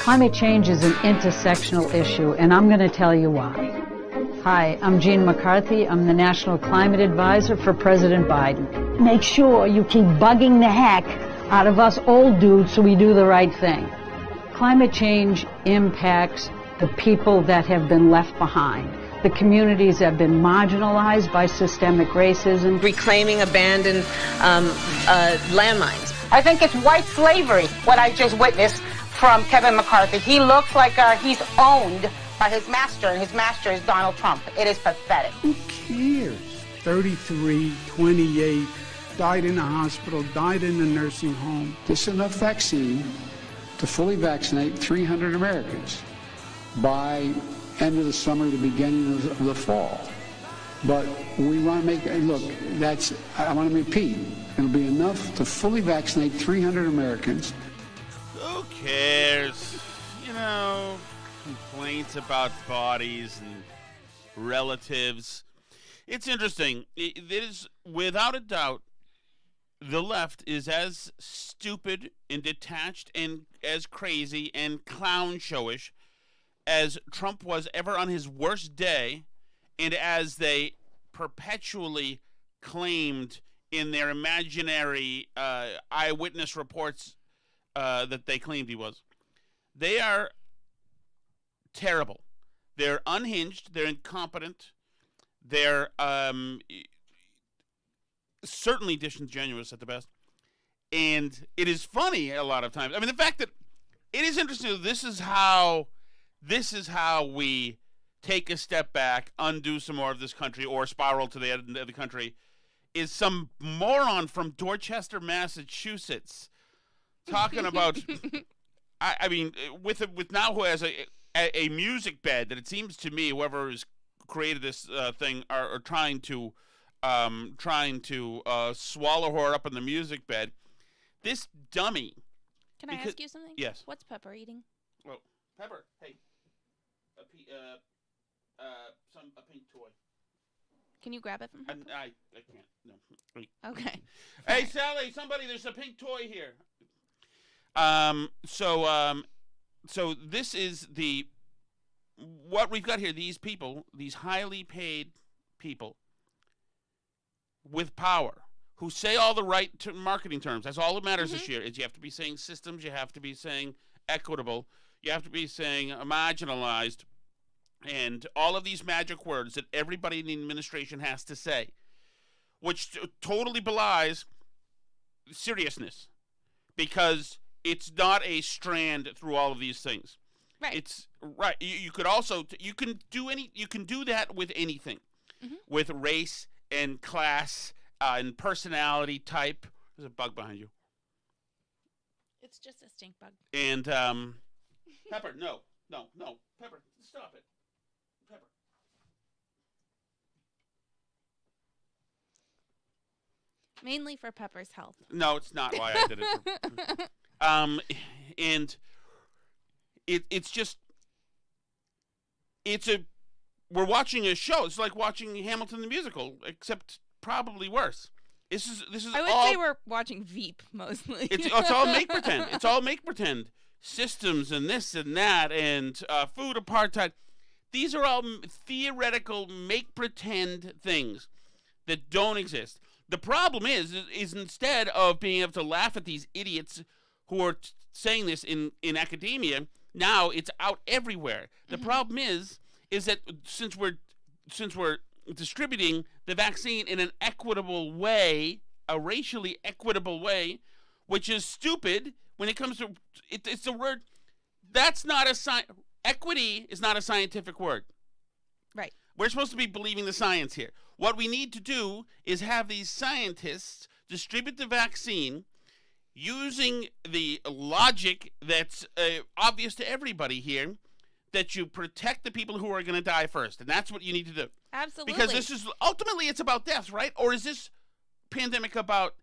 Climate change is an intersectional issue, and I'm going to tell you why. Hi, I'm Jean McCarthy. I'm the National Climate Advisor for President Biden. Make sure you keep bugging the heck out of us old dudes so we do the right thing. Climate change impacts the people that have been left behind, the communities that have been marginalized by systemic racism. Reclaiming abandoned landmines. I think it's white slavery, what I just witnessed from Kevin McCarthy. He looks like he's owned by his master, and his master is Donald Trump. It is pathetic. Who cares? 33, 28, died in a hospital, died in a nursing home. There's enough vaccine to fully vaccinate 300 Americans by end of the summer, the beginning of the fall. But we want to make, look, I want to repeat, it'll be enough to fully vaccinate 300 Americans. Who cares? You know, complaints about bodies and relatives. It's interesting. It is, without a doubt, the left is as stupid and detached and as crazy and clown showish as Trump was ever on his worst day, and as they perpetually claimed in their imaginary eyewitness reports that they claimed he was. They are terrible. They're unhinged. They're incompetent. They're certainly disingenuous at the best. And it is funny a lot of times. I mean, the fact that it is interesting. This is how we take a step back, undo some more of this country, or spiral to the end of the country, is some moron from Dorchester, Massachusetts, talking about, I mean, with now who has a music bed that it seems to me whoever has created this thing are trying to swallow her up in the music bed. This dummy. Can I ask you something? Yes. What's Pepper eating? Well, Pepper, hey, a pink toy. Can you grab it from her? I can't. No. Okay. Hey, Sally, somebody, there's a pink toy here. So this is what we've got here. These people, these highly paid people with power, who say all the right marketing terms. That's all that matters this year. Is you have to be saying systems. You have to be saying equitable. You have to be saying marginalized. And all of these magic words that everybody in the administration has to say, which totally belies seriousness, because it's not a strand through all of these things. Right. It's right. You could also you can do that with anything, with race and class and personality type. There's a bug behind you. It's just a stink bug. And Pepper, no, Pepper, stop it. Pepper. Mainly for Pepper's health. No, it's not why I did it. And we're watching a show. It's like watching Hamilton the musical, except probably worse. This is I would say we're watching Veep mostly. It's all make pretend. It's all make pretend. Systems and this and that and food apartheid. These are all theoretical make pretend things that don't exist. The problem is instead of being able to laugh at these idiots who are saying this in academia, now it's out everywhere. The problem is that since we're distributing the vaccine in an equitable way, a racially equitable way, which is stupid when it comes to it's a word that's not equity is not a scientific word. Right. We're supposed to be believing the science here. What we need to do is have these scientists distribute the vaccine using the logic that's obvious to everybody here, that you protect the people who are going to die first. And that's what you need to do. Absolutely. Because this is, ultimately, it's about death, right? Or is this pandemic about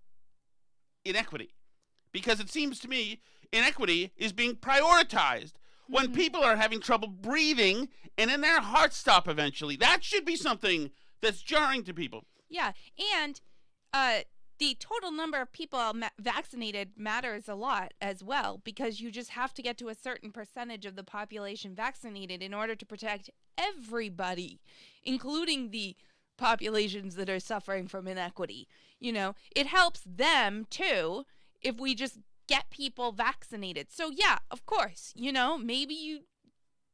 inequity? Because it seems to me inequity is being prioritized when people are having trouble breathing and then their hearts stop eventually. That should be something that's jarring to people. Yeah, and the total number of people vaccinated matters a lot as well, because you just have to get to a certain percentage of the population vaccinated in order to protect everybody, including the populations that are suffering from inequity. You know, it helps them too if we just get people vaccinated. So yeah, of course, you know, maybe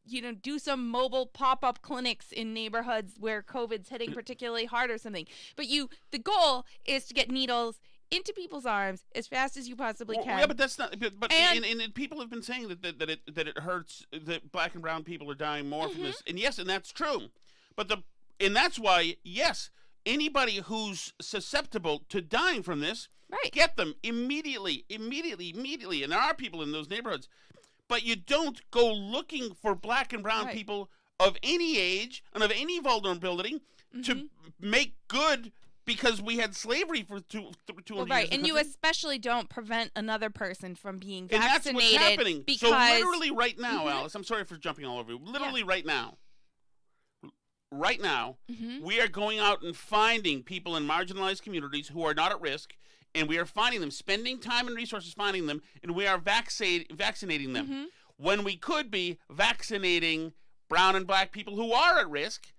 you know, do some mobile pop-up clinics in neighborhoods where COVID's hitting particularly hard or something. But the goal is to get needles into people's arms as fast as you possibly can. Yeah, but that's not. But and people have been saying that it hurts, that black and brown people are dying more from this. And yes, and that's true. But that's why, yes, anybody who's susceptible to dying from this, right, get them immediately. And there are people in those neighborhoods. But you don't go looking for black and brown people of any age and of any vulnerability to make good, because we had slavery for 200 years. Right, and you especially don't prevent another person from being vaccinated. And that's what's happening. Because... So literally right now, Alice, I'm sorry for jumping all over you. Literally right now, we are going out and finding people in marginalized communities who are not at risk, and we are finding them, spending time and resources finding them, and we are vaccinating them. When we could be vaccinating brown and black people who are at risk,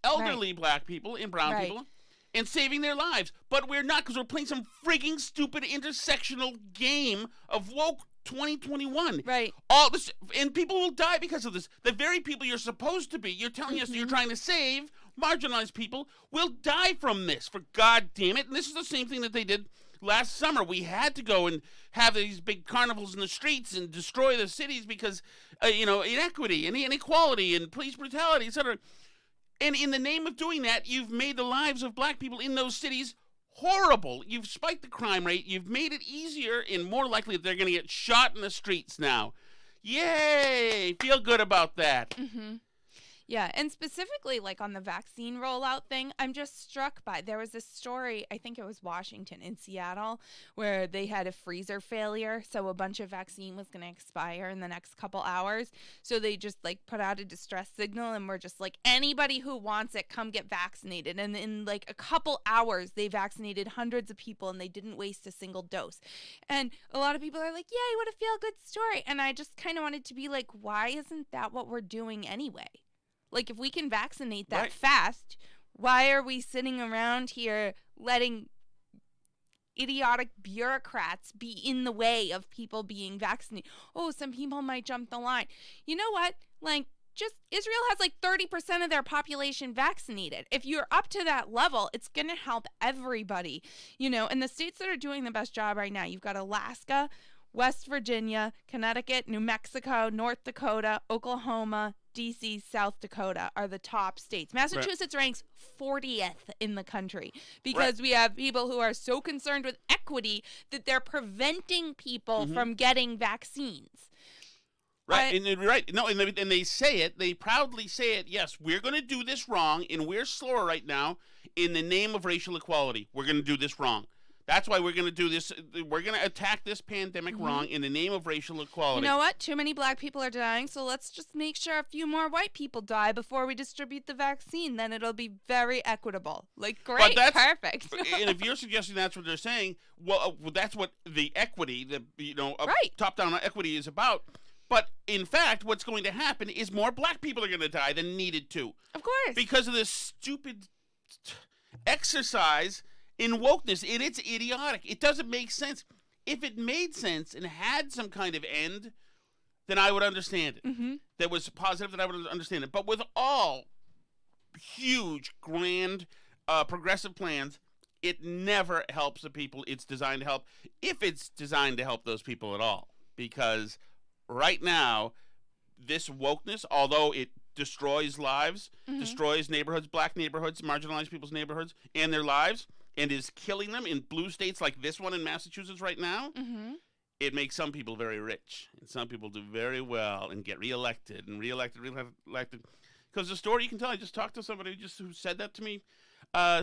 elderly black people and brown people, and saving their lives. But we're not, because we're playing some frigging stupid intersectional game of woke 2021. Right. All this, and people will die because of this. The very people you're supposed to be, you're telling us you're trying to save, marginalized people, will die from this, for God damn it. And this is the same thing that they did last summer. We had to go and have these big carnivals in the streets and destroy the cities because, inequity and inequality and police brutality, etc. And in the name of doing that, you've made the lives of black people in those cities horrible. You've spiked the crime rate. You've made it easier and more likely that they're going to get shot in the streets now. Yay! Feel good about that. Yeah, and specifically, like, on the vaccine rollout thing, I'm just struck by, there was this story, I think it was Washington, in Seattle, where they had a freezer failure, so a bunch of vaccine was going to expire in the next couple hours, so they just, like, put out a distress signal, and were just like, anybody who wants it, come get vaccinated, and in, like, a couple hours, they vaccinated hundreds of people, and they didn't waste a single dose, and a lot of people are like, yay, what a feel-good story, and I just kind of wanted to be like, why isn't that what we're doing anyway? Like, if we can vaccinate that fast, why are we sitting around here letting idiotic bureaucrats be in the way of people being vaccinated? Oh, some people might jump the line. You know what? Like, just Israel has like 30% of their population vaccinated. If you're up to that level, it's going to help everybody. You know, and the states that are doing the best job right now, you've got Alaska, West Virginia, Connecticut, New Mexico, North Dakota, Oklahoma, D.C., South Dakota are the top states. Massachusetts ranks 40th in the country because we have people who are so concerned with equity that they're preventing people from getting vaccines. Right, and they say it, they proudly say it, yes, we're going to do this wrong, and we're slower right now in the name of racial equality. We're going to do this wrong. That's why we're going to do this. We're going to attack this pandemic wrong in the name of racial equality. You know what? Too many black people are dying, so let's just make sure a few more white people die before we distribute the vaccine. Then it'll be very equitable. Like, great, perfect. And if you're suggesting that's what they're saying, well, that's what the equity, top-down equity is about. But, in fact, what's going to happen is more black people are going to die than needed to. Of course. Because of this stupid exercise in wokeness, and it's idiotic. It doesn't make sense. If it made sense and had some kind of end, then I would understand it. That was positive, that I would understand it. But with all huge, grand, progressive plans, it never helps the people it's designed to help, if it's designed to help those people at all. Because right now, this wokeness, although it destroys lives, destroys neighborhoods, black neighborhoods, marginalized people's neighborhoods, and their lives, and is killing them in blue states like this one in Massachusetts right now, it makes some people very rich. And some people do very well and get reelected. Because the story you can tell, I just talked to somebody who said that to me,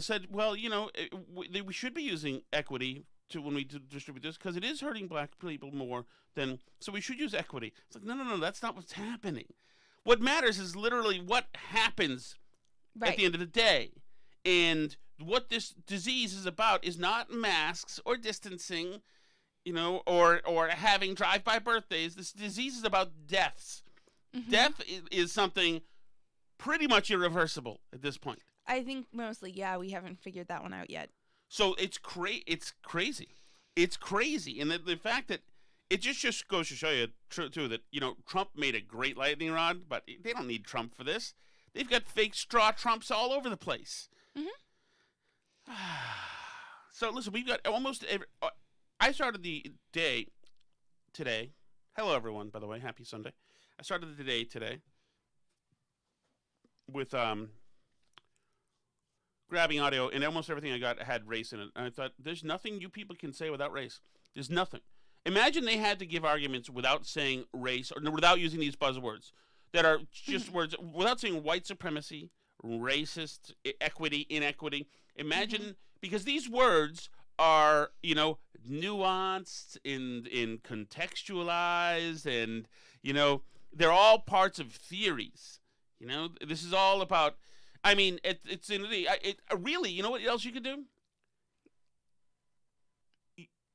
said, well, we should be using equity when we distribute this because it is hurting black people more than, so we should use equity. It's like, no, that's not what's happening. What matters is literally what happens at the end of the day. And what this disease is about is not masks or distancing, or having drive-by birthdays. This disease is about deaths. Death is something pretty much irreversible at this point. I think mostly, we haven't figured that one out yet. So it's crazy. It's crazy. And the fact that it just goes to show you, too, that, Trump made a great lightning rod, but they don't need Trump for this. They've got fake straw Trumps all over the place. So, listen, we've got almost every... I started the day today. Hello, everyone, by the way. Happy Sunday. I started the day today with grabbing audio, and almost everything I got had race in it. And I thought, there's nothing you people can say without race. There's nothing. Imagine they had to give arguments without saying race, or without using these buzzwords that are just words, without saying white supremacy, racist, equity, inequity. Imagine, because these words are, nuanced and contextualized, and, they're all parts of theories. This is all about, it's in really, you know what else you could do?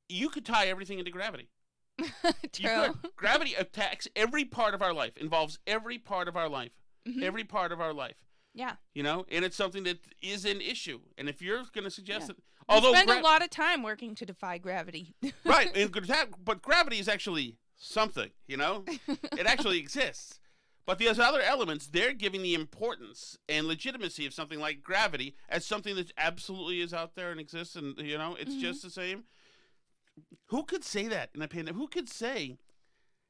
You could tie everything into gravity. True. Gravity attacks every part of our life, involves every part of our life. Every part of our life. Yeah. And it's something that is an issue. And if you're going to suggest that... We spend a lot of time working to defy gravity. Right. But gravity is actually something, It actually exists. But there's other elements. They're giving the importance and legitimacy of something like gravity as something that absolutely is out there and exists, and, it's just the same. Who could say that in a pandemic? Who could say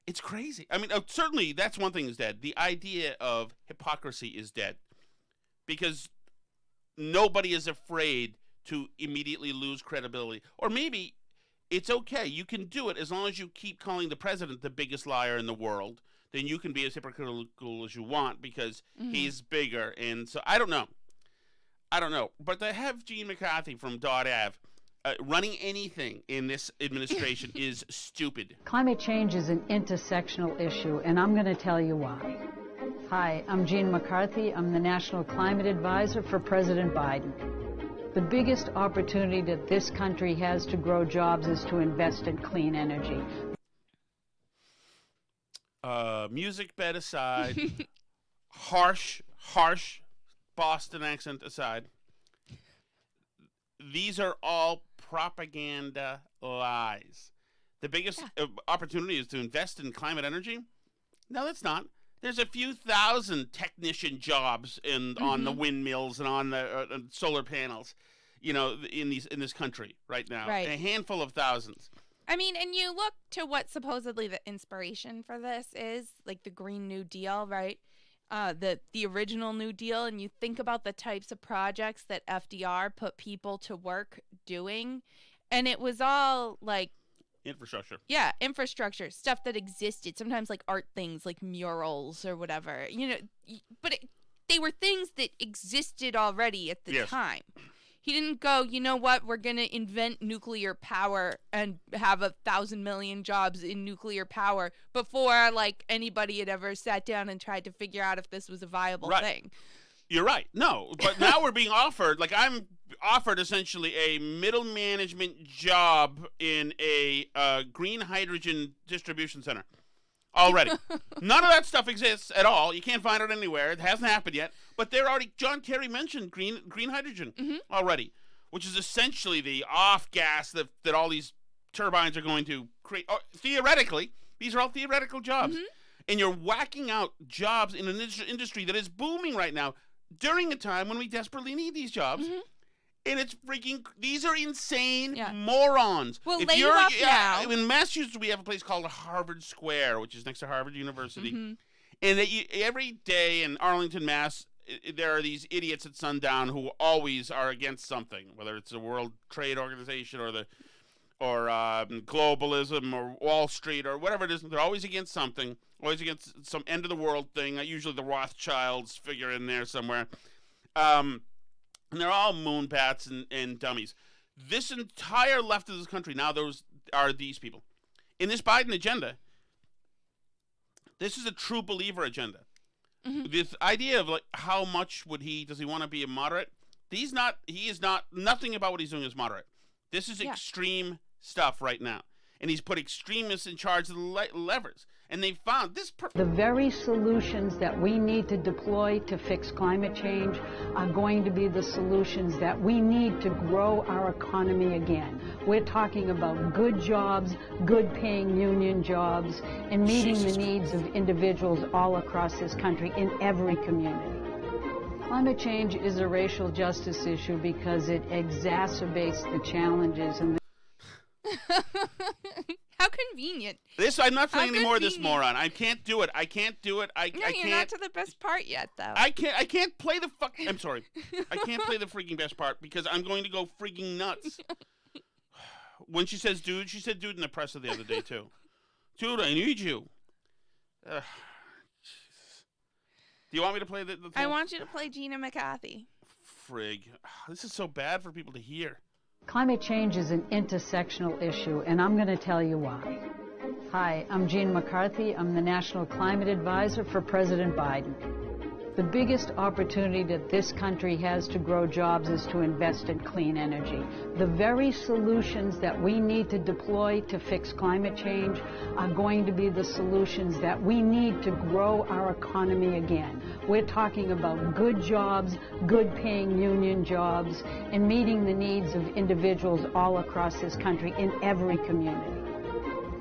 it's crazy? Certainly that's one thing is dead. The idea of hypocrisy is dead. Because nobody is afraid to immediately lose credibility. Or maybe it's okay. You can do it as long as you keep calling the president the biggest liar in the world. Then you can be as hypocritical as you want because he's bigger. And so I don't know. But to have Gene McCarthy from .av running anything in this administration is stupid. Climate change is an intersectional issue, and I'm going to tell you why. Hi, I'm Jean McCarthy. I'm the National Climate Advisor for President Biden. The biggest opportunity that this country has to grow jobs is to invest in clean energy. Music bed aside, harsh Boston accent aside, these are all propaganda lies. The biggest opportunity is to invest in climate energy? No, that's not. There's a few thousand technician jobs on the windmills and on the solar panels, in this country right now. Right. A handful of thousands. And you look to what supposedly the inspiration for this is, like the Green New Deal, right? The original New Deal, and you think about the types of projects that FDR put people to work doing, and it was all like infrastructure. Yeah, infrastructure, stuff that existed, sometimes like art things like murals or whatever, but they were things that existed already at the time. He didn't go, you know what, we're going to invent nuclear power and have 1,000 million jobs in nuclear power before, like, anybody had ever sat down and tried to figure out if this was a viable thing. You're right. No, but now we're being offered, like I'm offered essentially a middle management job in a green hydrogen distribution center already. None of that stuff exists at all. You can't find it anywhere. It hasn't happened yet. But they're already, John Kerry mentioned green hydrogen already, which is essentially the off gas that all these turbines are going to create. Theoretically, these are all theoretical jobs. And you're whacking out jobs in an industry that is booming right now during a time when we desperately need these jobs. And it's freaking, these are insane morons. Well, lay you off now. In Massachusetts, we have a place called Harvard Square, which is next to Harvard University. And every day in Arlington, Mass., there are these idiots at sundown who always are against something, whether it's the World Trade Organization or globalism or Wall Street or whatever it is. They're always against something, always against some end of the world thing. Usually the Rothschilds figure in there somewhere. And they're all moonbats and dummies. This entire left of this country, now those are these people. In this Biden agenda, this is a true believer agenda. This idea of like how much does he want to be a moderate? He is not, nothing about what he's doing is moderate. This is extreme stuff right now. And he's put extremists in charge of the levers. And they found this. The very solutions that we need to deploy to fix climate change are going to be the solutions that we need to grow our economy again. We're talking about good jobs, good paying union jobs, and meeting the needs of individuals all across this country in every community. Climate change is a racial justice issue because it exacerbates the challenges and How convenient. I'm not playing anymore of this moron. I can't do it. I can't. You're not to the best part yet, though. I can't play the fuck. I'm sorry. I can't play the freaking best part because I'm going to go freaking nuts. When she says dude, she said dude in the presser the other day, too. Dude, I need you. Do you want me to play the thing? I want you to play Gina McCarthy. Frig. This is so bad for people to hear. Climate change is an intersectional issue, and I'm going to tell you why. Hi, I'm Gina McCarthy. I'm the National Climate Advisor for President Biden. The biggest opportunity that this country has to grow jobs is to invest in clean energy. The very solutions that we need to deploy to fix climate change are going to be the solutions that we need to grow our economy again. We're talking about good jobs, good paying union jobs, and meeting the needs of individuals all across this country in every community.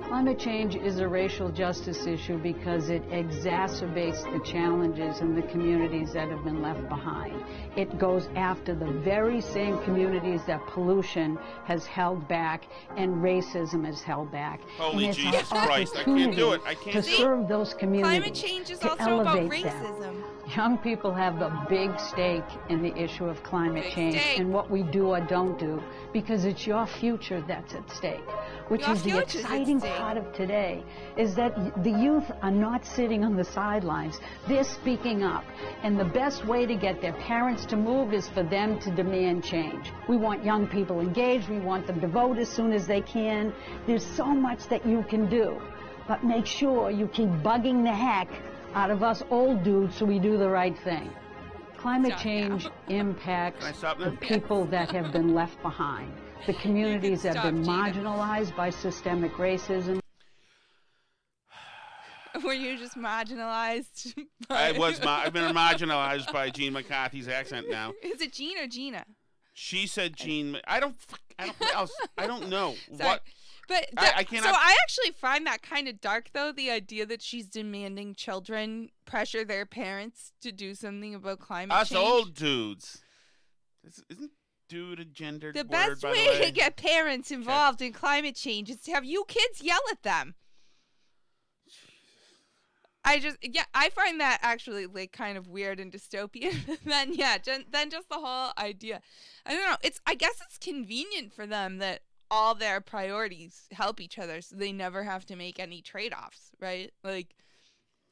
Climate change is a racial justice issue because it exacerbates the challenges in the communities that have been left behind. It goes after the very same communities that pollution has held back and racism has held back. Holy Jesus Christ, I can't do it. I can't to serve those communities. Climate change is to also about elevate racism. Them. Young people have the big stake in the issue of climate change and what we do or don't do, because it's your future that's at stake. Which is the exciting part of today, is that the youth are not sitting on the sidelines. They're speaking up. And the best way to get their parents to move is for them to demand change. We want young people engaged. We want them to vote as soon as they can. There's so much that you can do. But make sure you keep bugging the heck out of us old dudes so we do the right thing. Climate change impacts the people that have been left behind. The communities that have been marginalized by systemic racism. Were you just marginalized? I've been marginalized by Gene McCarthy's accent now. Is it Gene or Gina? She said Gene. I don't know. Sorry. What. But I cannot. So I actually find that kind of dark, though, the idea that she's demanding children pressure their parents to do something about climate change. Us old dudes. Isn't dude a gendered word, by the way? The best way to get parents involved in climate change is to have you kids yell at them. I find that actually like kind of weird and dystopian. then just the whole idea. I don't know. I guess it's convenient for them that all their priorities help each other, so they never have to make any trade-offs, right? Like,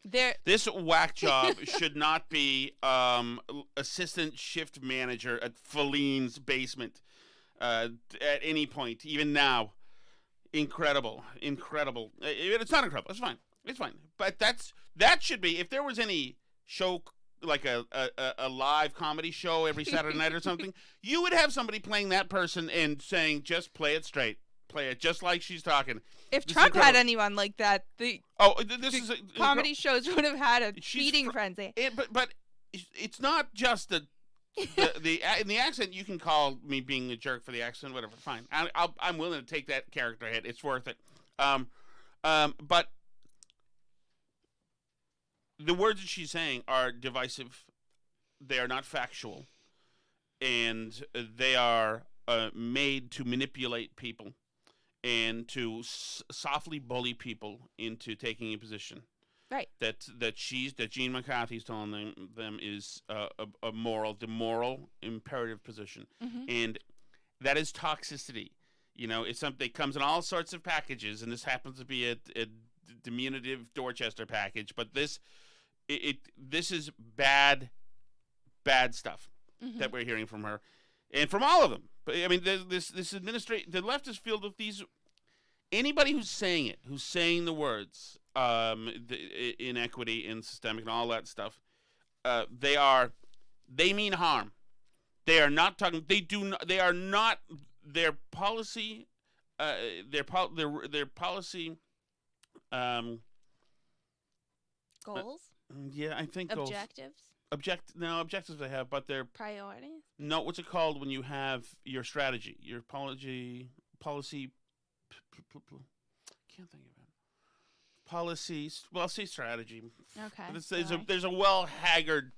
this whack job should not be assistant shift manager at Feline's basement at any point, even now. Incredible. It's not incredible. It's fine. But that should be, if there was any show like a live comedy show every Saturday night or something, you would have somebody playing that person and saying, just play it straight. Play it just like she's talking. If Trump had anyone like that, the comedy shows would have had a feeding frenzy. But it's not just in the accent. You can call me being a jerk for the accent, whatever. Fine, I'm willing to take that character hit. It's worth it. But the words that she's saying are divisive. They are not factual, and they are made to manipulate people and to softly bully people into taking a position. Right. That Gene McCarthy's telling them is a moral imperative position, and that is toxicity. You know, it's something that comes in all sorts of packages, and this happens to be a diminutive Dorchester package, but this is bad stuff that we're hearing from her, and from all of them. But I mean, this administration, the left is filled with these. Anybody who's saying the words, the inequity and systemic and all that stuff, they mean harm. They are not talking. They do. They are not. Their policy. Their policy. Goals. Yeah, I think Objectives. Objectives they have, but their Priorities. no. What's it called when you have your strategy, your policy? Can't think of it. Policies. Well, say strategy. Okay. There's a well-haggard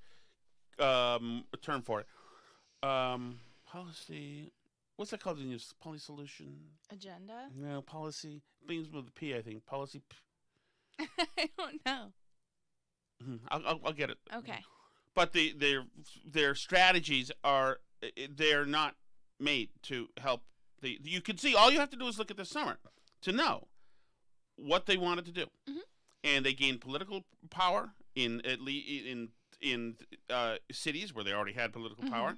term for it. Policy. What's that called in use? Policy solution. Agenda. No, policy. Things with a P, I think. Policy. I don't know. I'll get it. Okay. But their strategies they're not made to help. You can see, all you have to do is look at this summer to know what they wanted to do, and they gained political power in cities where they already had political power,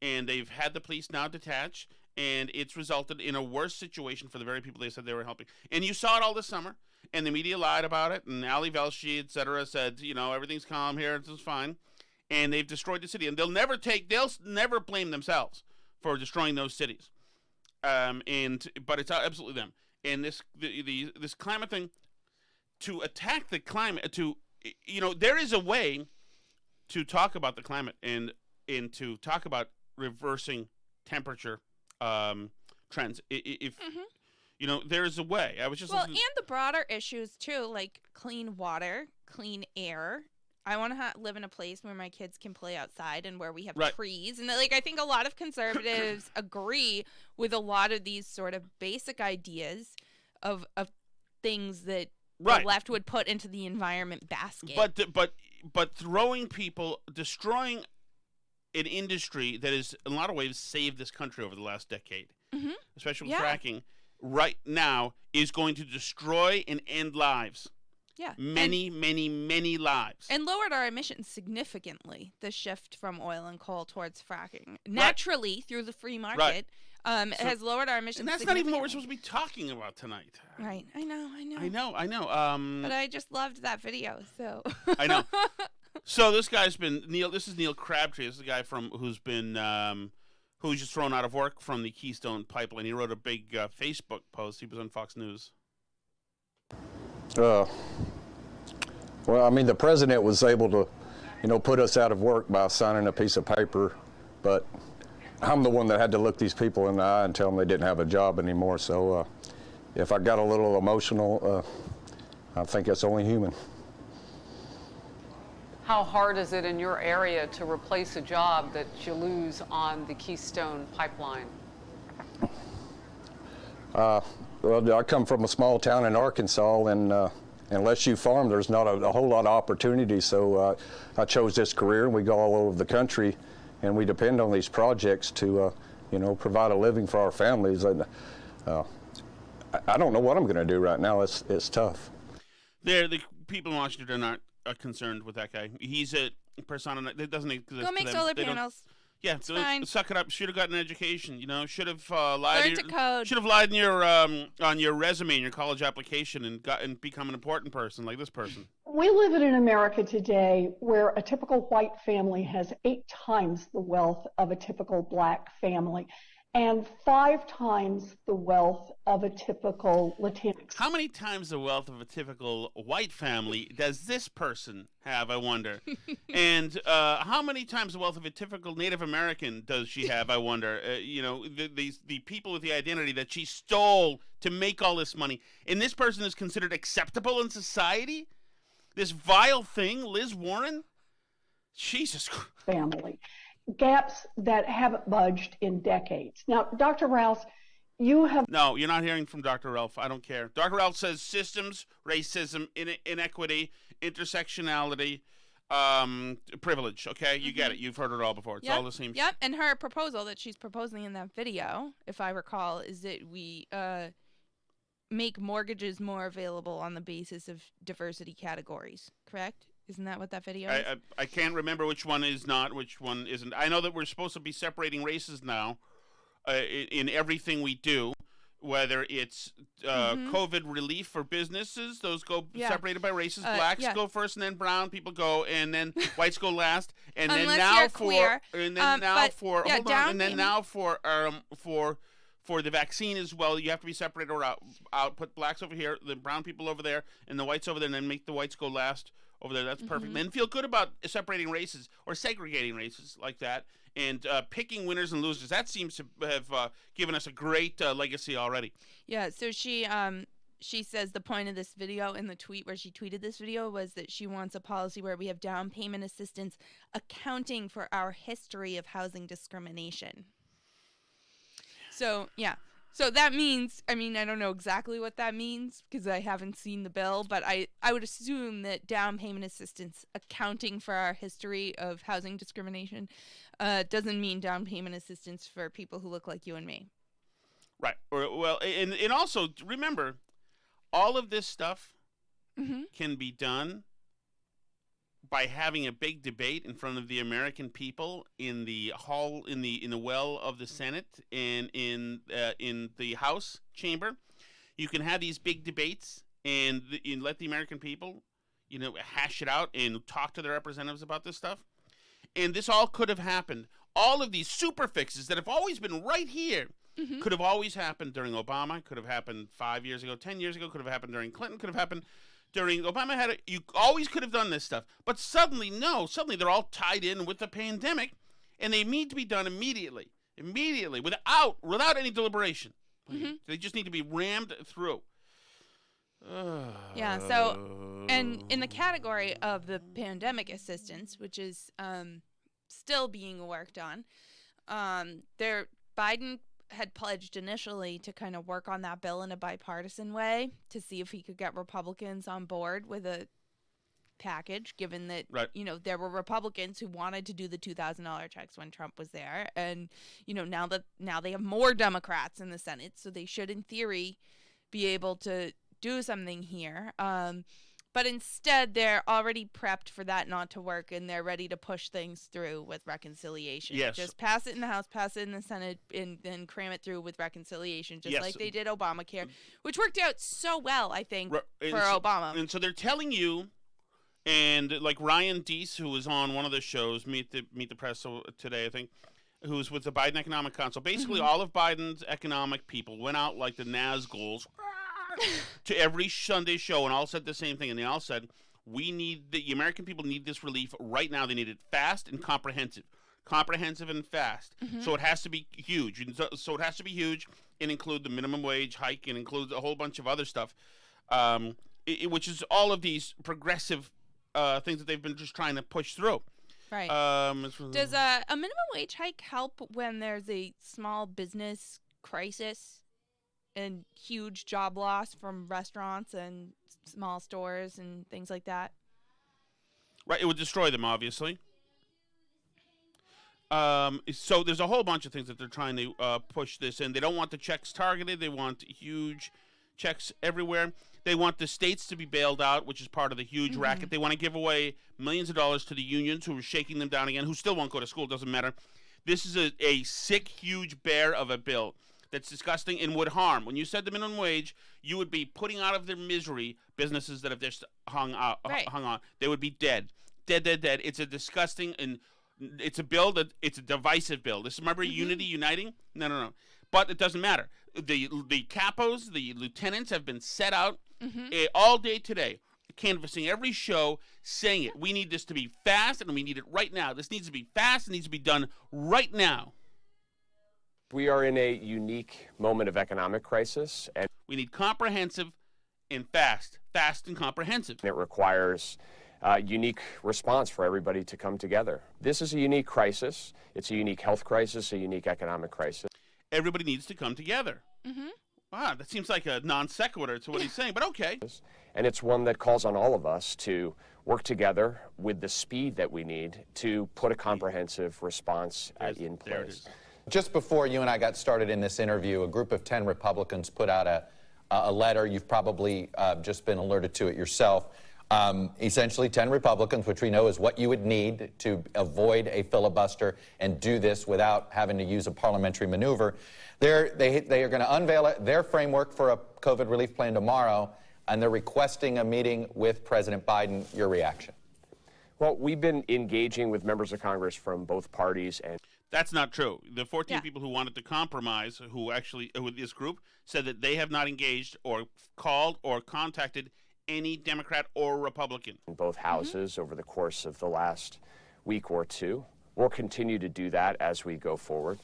and they've had the police now detach, and it's resulted in a worse situation for the very people they said they were helping. And you saw it all this summer, and the media lied about it, and Ali Velshi, et cetera, said, everything's calm here, it's fine, and they've destroyed the city, and they'll never blame themselves for destroying those cities. But it's absolutely them. And this climate thing, to attack the climate, there is a way to talk about the climate and to talk about reversing temperature trends. If there is a way. I was just and the broader issues too, like clean water, clean air. I want to live in a place where my kids can play outside and where we have trees. And I think a lot of conservatives agree with a lot of these sort of basic ideas of things that the left would put into the environment basket. But destroying an industry that has, in a lot of ways, saved this country over the last decade, especially with fracking, right now is going to destroy and end lives. Yeah. Many lives. And lowered our emissions significantly, the shift from oil and coal towards fracking. Naturally, through the free market, it has lowered our emissions significantly. And that's not even what we're supposed to be talking about tonight. Right. I know. But I just loved that video, so. I know. So this guy's been, this is Neil Crabtree. This is the guy who's just thrown out of work from the Keystone Pipeline. He wrote a big Facebook post. He was on Fox News. Well, I mean, the president was able to, put us out of work by signing a piece of paper, but I'm the one that had to look these people in the eye and tell them they didn't have a job anymore. So if I got a little emotional, I think that's only human. How hard is it in your area to replace a job that you lose on the Keystone Pipeline? Well, I come from a small town in Arkansas, and unless you farm, there's not a whole lot of opportunity. So I chose this career, and we go all over the country, and we depend on these projects to, provide a living for our families. And I don't know what I'm going to do right now. It's tough. The people in Washington are not concerned with that guy. He's a persona that doesn't exist. Go make solar panels. Yeah, it's fine. Suck it up. Should have gotten an education. Should have lied. Learn to code. Should have lied on your resume and your college application and become an important person like this person. We live in America today where a typical white family has 8 times the wealth of a typical black family and 5 times the wealth of a typical Latinx. How many times the wealth of a typical white family does this person have, I wonder? And how many times the wealth of a typical Native American does she have, I wonder? The people with the identity that she stole to make all this money. And this person is considered acceptable in society? This vile thing, Liz Warren? Jesus Christ. Family. Gaps that haven't budged in decades. Now, Dr. Rouse, you have... No, you're not hearing from Dr. Ralph. I don't care. Dr. Ralph says systems, racism, inequity, intersectionality, privilege, okay? You get it. You've heard it all before. It's all the same. Yep, and her proposal that she's proposing in that video, if I recall, is that we make mortgages more available on the basis of diversity categories, correct? Isn't that what that video is? I can't remember which one is not, which one isn't. I know that we're supposed to be separating races now in everything we do. whether it's COVID relief for businesses, those go separated by races. Blacks go first, and then brown people go, and then whites go last, and Unless then now you're queer. and then now for yeah, hold on, and then now for the vaccine as well, you have to be separated or out. Put blacks over here, the brown people over there, and the whites over there, and then make the whites go last over there. That's perfect. Then feel good about separating races or segregating races like that, and picking winners and losers. That seems to have given us a great legacy already. Yeah, so she says the point of this video, in the tweet where she tweeted this video, was that she wants a policy where we have down payment assistance accounting for our history of housing discrimination. So, yeah. So that means, I mean, I don't know exactly what that means because I haven't seen the bill, but I would assume that down payment assistance accounting for our history of housing discrimination doesn't mean down payment assistance for people who look like you and me. Right. Well, and also remember, all of this stuff can be done by having a big debate in front of the American people in the hall, in the well of the Senate, and in the House chamber. You can have these big debates and let the American people, hash it out and talk to their representatives about this stuff. And this all could have happened. All of these super fixes that have always been right here could have always happened during Obama, could have happened 5 years ago, 10 years ago, could have happened during Clinton, could have happened during Obama. You always could have done this stuff. But suddenly they're all tied in with the pandemic, and they need to be done immediately, without any deliberation. They just need to be rammed through. Yeah, so, and in the category of the pandemic assistance, which is still being worked on, Biden had pledged initially to kind of work on that bill in a bipartisan way to see if he could get Republicans on board with a package, given that, there were Republicans who wanted to do the $2,000 checks when Trump was there. And, now they have more Democrats in the Senate, so they should, in theory, be able to do something here. But instead, they're already prepped for that not to work, and they're ready to push things through with reconciliation. Yes. Just pass it in the House, pass it in the Senate, and then cram it through with reconciliation, just like they did Obamacare, which worked out so well, I think, for Obama. And so they're telling you, and like Ryan Deese, who was on one of the shows, Meet the Press today, I think, who's with the Biden Economic Council. Basically, all of Biden's economic people went out like the Nazguls to every Sunday show and all said the same thing, and they all said, the American people need this relief right now. They need it fast and comprehensive and fast. So it has to be huge. So it has to be huge and include the minimum wage hike and include a whole bunch of other stuff, which is all of these progressive things that they've been just trying to push through. Right. Does a minimum wage hike help when there's a small business crisis and huge job loss from restaurants and small stores and things like that? Right, it would destroy them, obviously. So there's a whole bunch of things that they're trying to push this in. They don't want the checks targeted. They want huge checks everywhere. They want the states to be bailed out, which is part of the huge racket. They want to give away millions of dollars to the unions who are shaking them down again, who still won't go to school. Doesn't matter. This is a sick, huge bear of a bill that's disgusting and would harm. When you said the minimum wage, you would be putting out of their misery businesses that have just hung on. They would be dead. It's a disgusting, and it's a bill it's a divisive bill. Remember unity, uniting? No. But it doesn't matter. The capos, the lieutenants have been set out all day today, canvassing every show, saying it. We need this to be fast, and we need it right now. This needs to be fast. It needs to be done right now. We are in a unique moment of economic crisis, and we need comprehensive and fast and comprehensive. It requires a unique response for everybody to come together. This is a unique crisis. It's a unique health crisis, a unique economic crisis. Everybody needs to come together. Wow, that seems like a non sequitur to what he's saying, but okay. And it's one that calls on all of us to work together with the speed that we need to put a comprehensive response in place. Just before you and I got started in this interview, a group of 10 Republicans put out a letter. You've probably just been alerted to it yourself, Essentially 10 Republicans, which we know is what you would need to avoid a filibuster and do this without having to use a parliamentary maneuver. They are going to unveil their framework for a COVID relief plan tomorrow, and they're requesting a meeting with President Biden. Your reaction? Well, we've been engaging with members of Congress from both parties, and that's not true. The 14 people who wanted to compromise, who actually, with this group, said that they have not engaged or called or contacted any Democrat or Republican. In both houses over the course of the last week or two. We'll continue to do that as we go forward.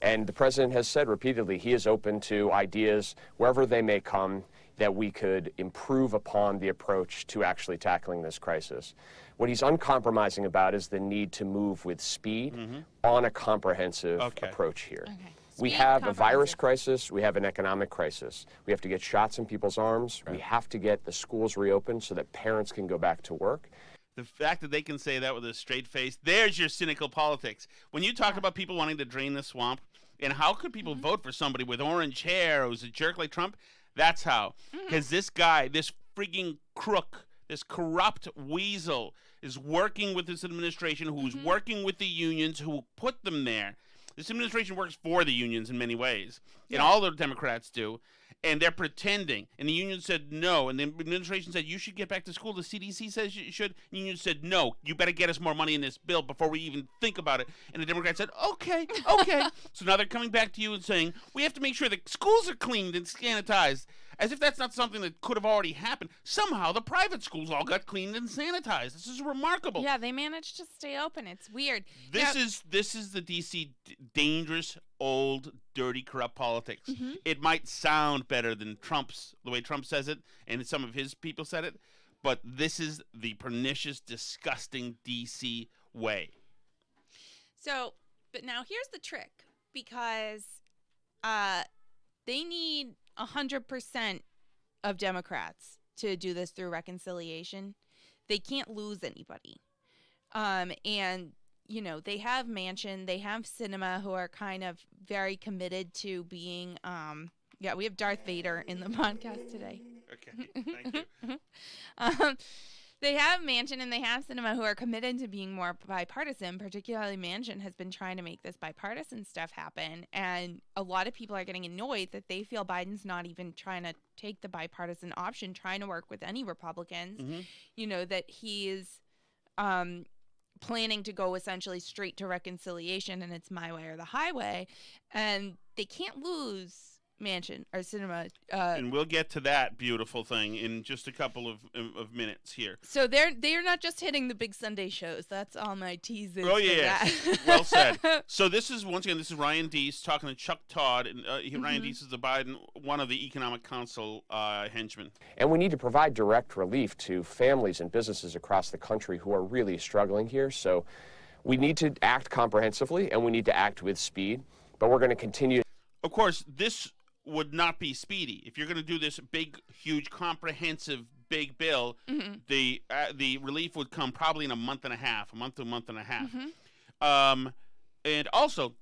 And the president has said repeatedly he is open to ideas, wherever they may come, that we could improve upon the approach to actually tackling this crisis. What he's uncompromising about is the need to move with speed on a comprehensive approach here. We have a virus crisis. We have an economic crisis. We have to get shots in people's arms. We have to get the schools reopened so that parents can go back to work. The fact that they can say that with a straight face, there's your cynical politics. When you talk about people wanting to drain the swamp, and how could people vote for somebody with orange hair who's a jerk like Trump? That's how. Because this guy, this frigging crook, this corrupt weasel is working with this administration, who's working with the unions who put them there. This administration works for the unions in many ways, and all the Democrats do, and they're pretending. And the union said no, and the administration said you should get back to school. The CDC says you should. The union said no, you better get us more money in this bill before we even think about it. And the Democrats said okay. So now they're coming back to you and saying we have to make sure the schools are cleaned and sanitized, as if that's not something that could have already happened. Somehow the private schools all got cleaned and sanitized. This is remarkable. Yeah, they managed to stay open. It's weird. This is the DC dangerous, old, dirty, corrupt politics. It might sound better than the way Trump says it, and some of his people said it, but this is the pernicious, disgusting DC way. So, but now here's the trick, because they need 100% of Democrats to do this through reconciliation. They can't lose anybody. And, you know, they have Manchin, they have Sinema, who are kind of very committed to being, we have Darth Vader in the podcast today. Okay, thank you. They have Manchin and they have Sinema, who are committed to being more bipartisan. Particularly Manchin has been trying to make this bipartisan stuff happen. And a lot of people are getting annoyed that they feel Biden's not even trying to take the bipartisan option, trying to work with any Republicans. You know, that he is planning to go essentially straight to reconciliation, and it's my way or the highway. And they can't lose Manchin or Sinema. And we'll get to that beautiful thing in just a couple of minutes here. So they're not just hitting the big Sunday shows. That's all my teases. Oh yeah, well said. So this is Ryan Deese talking to Chuck Todd, and Ryan Deese is one of the Economic Council henchmen. And we need to provide direct relief to families and businesses across the country who are really struggling here. So we need to act comprehensively, and we need to act with speed. But we're going to continue. Of course, this would not be speedy. If you're going to do this big, huge, comprehensive, big bill, the relief would come probably in a month to a month and a half. And also,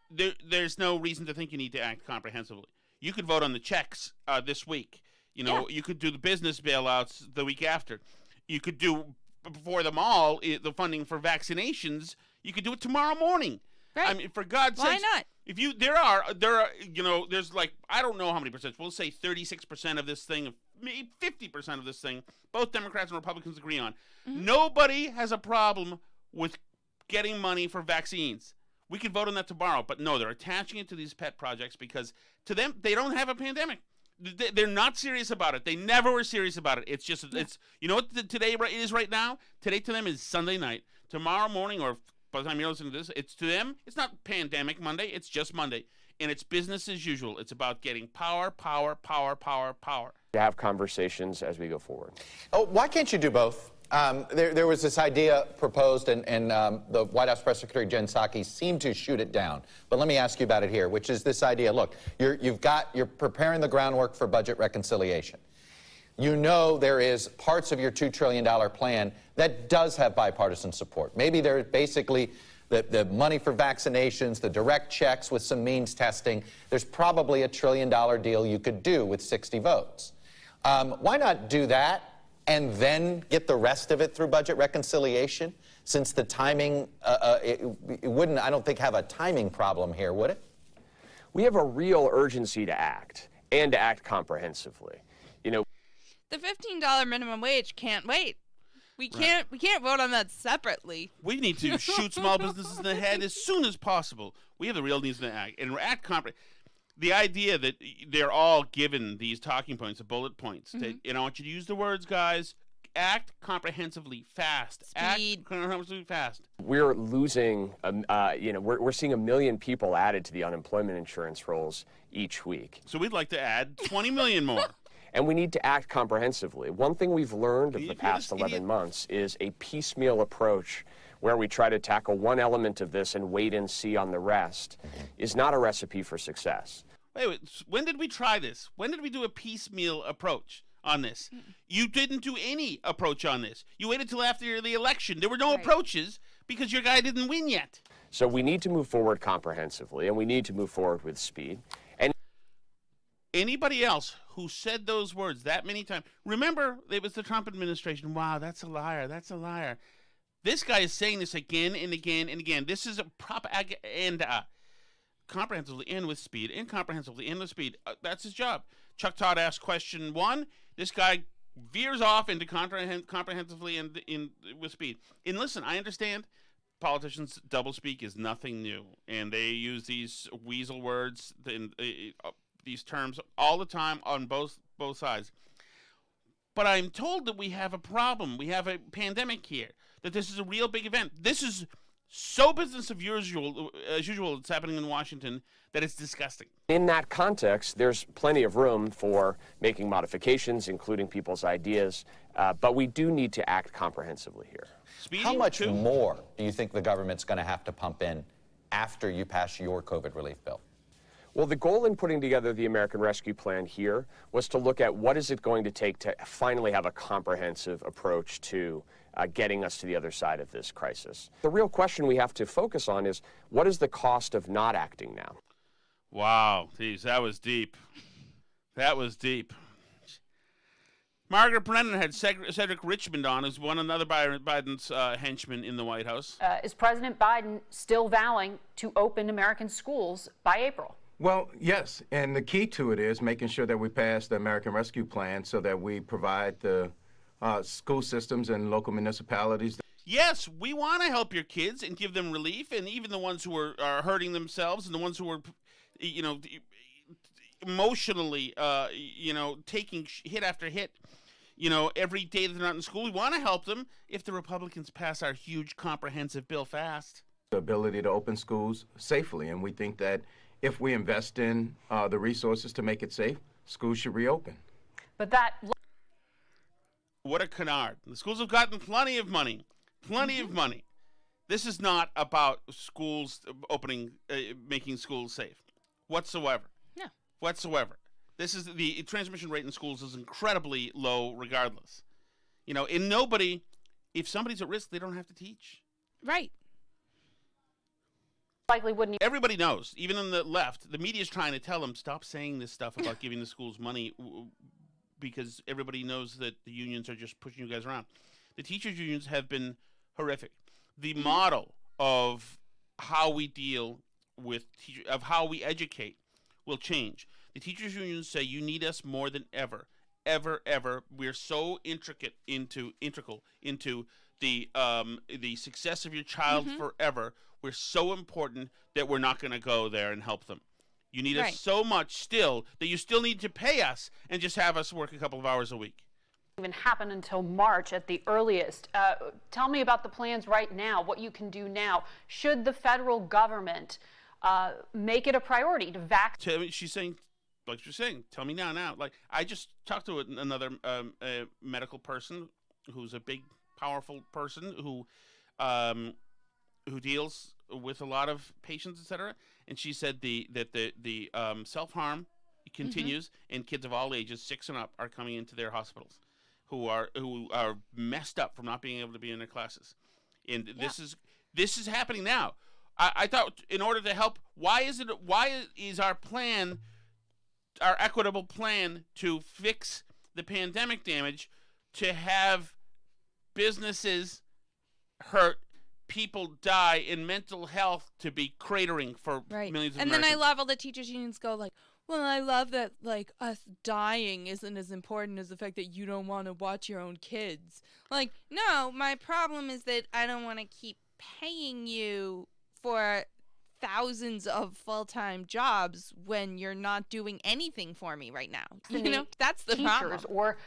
there's no reason to think you need to act comprehensively. You could vote on the checks this week. You know, you could do the business bailouts the week after. You could do, before them all, the funding for vaccinations. You could do it tomorrow morning. Right. I mean, for God's sake. Why not? If there are, there's like, I don't know how many percent. We'll say 36% of this thing, maybe 50% of this thing, both Democrats and Republicans agree on. Nobody has a problem with getting money for vaccines. We could vote on that tomorrow, but no, they're attaching it to these pet projects because to them, they don't have a pandemic. They're not serious about it. They never were serious about it. It's just, you know what today is right now? Today to them is Sunday night. Tomorrow morning, or by the time you're listening to this, it's to them, it's not Pandemic Monday, it's just Monday. And it's business as usual. It's about getting power. To have conversations as we go forward. Oh, why can't you do both? There was this idea proposed, and the White House Press Secretary Jen Psaki seemed to shoot it down. But let me ask you about it here, which is this idea. Look, you're preparing the groundwork for budget reconciliation. You know there is parts of your $2 trillion plan that does have bipartisan support. Maybe there's basically the money for vaccinations, the direct checks with some means testing. There's probably a $1 trillion deal you could do with 60 votes. Why not do that and then get the rest of it through budget reconciliation? Since the timing, it wouldn't, I don't think, have a timing problem here, would it? We have a real urgency to act, and to act comprehensively. You know, the $15 minimum wage can't wait. We can't vote on that separately. We need to shoot small businesses in the head as soon as possible. We have the real needs to act. And act the idea that they're all given these talking points, the bullet points. And I want you to use the words, guys. Act comprehensively fast. Speed. Act comprehensively fast. We're losing, we're seeing 1 million people added to the unemployment insurance rolls each week. So we'd like to add 20 million more. And we need to act comprehensively. One thing we've learned of the past 11 months is a piecemeal approach where we try to tackle one element of this and wait and see on the rest is not a recipe for success. Wait, when did we try this? When did we do a piecemeal approach on this? You didn't do any approach on this. You waited till after the election. There were no approaches because your guy didn't win yet. So we need to move forward comprehensively, and we need to move forward with speed. And anybody else who said those words that many times, remember, it was the Trump administration. Wow, that's a liar. That's a liar. This guy is saying this again and again and again. This is a propaganda. Comprehensively and with speed, incomprehensively and with speed. That's his job. Chuck Todd asked question 1. This guy veers off into comprehensively and with speed. And listen, I understand politicians doublespeak is nothing new, and they use these weasel words, these terms all the time on both sides. But I'm told that we have a problem. We have a pandemic here. That this is a real big event. This is so business as usual, it's happening in Washington, that it's disgusting. In that context, there's plenty of room for making modifications, including people's ideas, but we do need to act comprehensively here. How much more do you think the government's going to have to pump in after you pass your COVID relief bill? Well, the goal in putting together the American Rescue Plan here was to look at what is it going to take to finally have a comprehensive approach to getting us to the other side of this crisis. The real question we have to focus on is, what is the cost of not acting now? Wow, geez, that was deep. That was deep. Margaret Brennan had Cedric Richmond on, who's another Biden's henchman in the White House. Is President Biden still vowing to open American schools by April? Well, yes, and the key to it is making sure that we pass the American Rescue Plan so that we provide the school systems and local municipalities. Yes, we want to help your kids and give them relief, and even the ones who are hurting themselves and the ones who are, emotionally, taking hit after hit, every day that they're not in school. We want to help them if the Republicans pass our huge comprehensive bill fast. The ability to open schools safely, and we think that if we invest in the resources to make it safe, schools should reopen. But that... What a canard. The schools have gotten plenty of money. Plenty of money. This is not about schools opening, making schools safe whatsoever. No. Whatsoever. This is the transmission rate in schools is incredibly low regardless. And nobody, if somebody's at risk, they don't have to teach. Right. Likely wouldn't. Everybody knows, even on the left, the media is trying to tell them, stop saying this stuff about giving the schools money because everybody knows that the unions are just pushing you guys around. The teachers' unions have been horrific. The model of how we deal with of how we educate will change. The teachers' unions say you need us more than ever. Ever. We're so integral into the success of your child forever. We're so important that we're not going to go there and help them. You need us so much still that you still need to pay us and just have us work a couple of hours a week. Even happen until March at the earliest. Tell me about the plans right now, what you can do now. Should the federal government make it a priority to vaccinate? She's saying, like you're saying, tell me now. Like, I just talked to another medical person who's a big, powerful person who deals with a lot of patients, etc. And she said that the self-harm continues, and kids of all ages, 6 and up, are coming into their hospitals who are messed up from not being able to be in their classes. And this is happening now. I thought in order to help, why is our plan, our equitable plan to fix the pandemic damage, to have businesses hurt, people die, and mental health to be cratering for millions of And Americans. then I love all the teachers unions go like, well, I love that, like, us dying isn't as important as the fact that you don't want to watch your own kids. Like, no, my problem is that I don't want to keep paying you for thousands of full-time jobs when you're not doing anything for me right now. You know, that's the problem. Or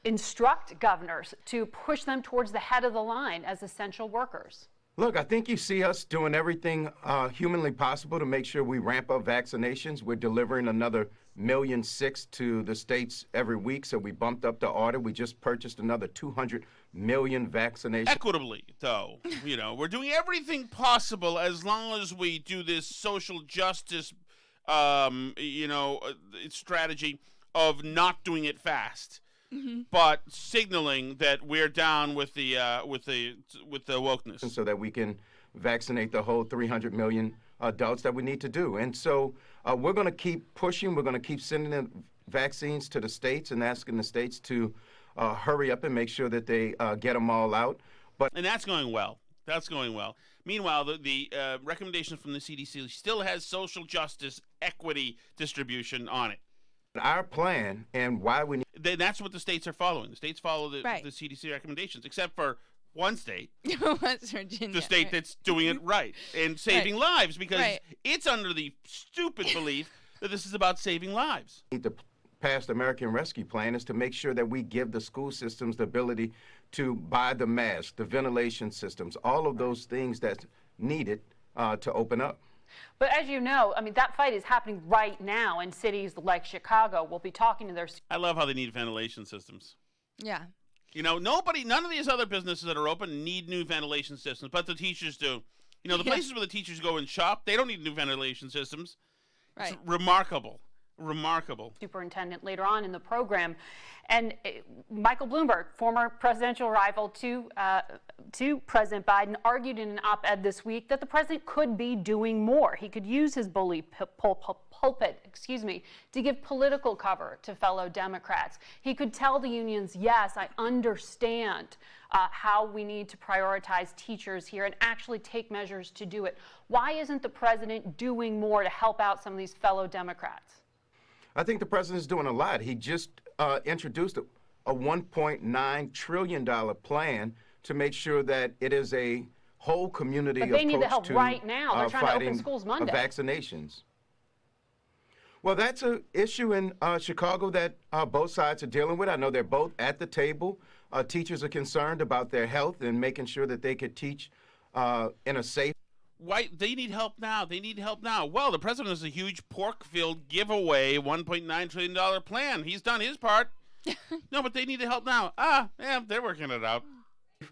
instruct governors to push them towards the head of the line as essential workers. Look, I think you see us doing everything humanly possible to make sure we ramp up vaccinations. We're delivering another 1.6 million to the states every week, so we bumped up the order. We just purchased another 200 million vaccinations. Equitably, though, you know, we're doing everything possible as long as we do this social justice, strategy of not doing it fast. But signaling that we're down with the wokeness, and so that we can vaccinate the whole 300 million adults that we need to do. And so we're going to keep pushing. We're going to keep sending the vaccines to the states and asking the states to hurry up and make sure that they get them all out. And that's going well. That's going well. Meanwhile, the recommendation from the CDC still has social justice equity distribution on it. Our plan and why we need... That's what the states are following. The states follow the CDC recommendations, except for one state, West Virginia, the state that's doing it right and saving lives, because it's under the stupid belief that this is about saving lives. The past American Rescue Plan is to make sure that we give the school systems the ability to buy the masks, the ventilation systems, all of those things that's needed to open up. But as you know, I mean, that fight is happening right now in cities like Chicago. We'll be talking to their... I love how they need ventilation systems. Yeah. You know, none of these other businesses that are open need new ventilation systems, but the teachers do. You know, the places where the teachers go and shop, they don't need new ventilation systems. It's remarkable. Remarkable. Superintendent later on in the program. And Michael Bloomberg, former presidential rival to President Biden, argued in an op-ed this week that the president could be doing more. He could use his bully pulpit, to give political cover to fellow Democrats. He could tell the unions, yes, I understand how we need to prioritize teachers here and actually take measures to do it. Why isn't the president doing more to help out some of these fellow Democrats? I think the president's doing a lot. He just introduced a $1.9 trillion plan to make sure that it is a whole community approach to they need the help right now. They're trying to open schools Monday. Vaccinations. Well, that's an issue in Chicago that both sides are dealing with. I know they're both at the table. Teachers are concerned about their health and making sure that they could teach in a safe. Why they need help now? They need help now. Well, the president has a huge pork-filled giveaway, $1.9 trillion plan. He's done his part. No, but they need the help now. They're working it out.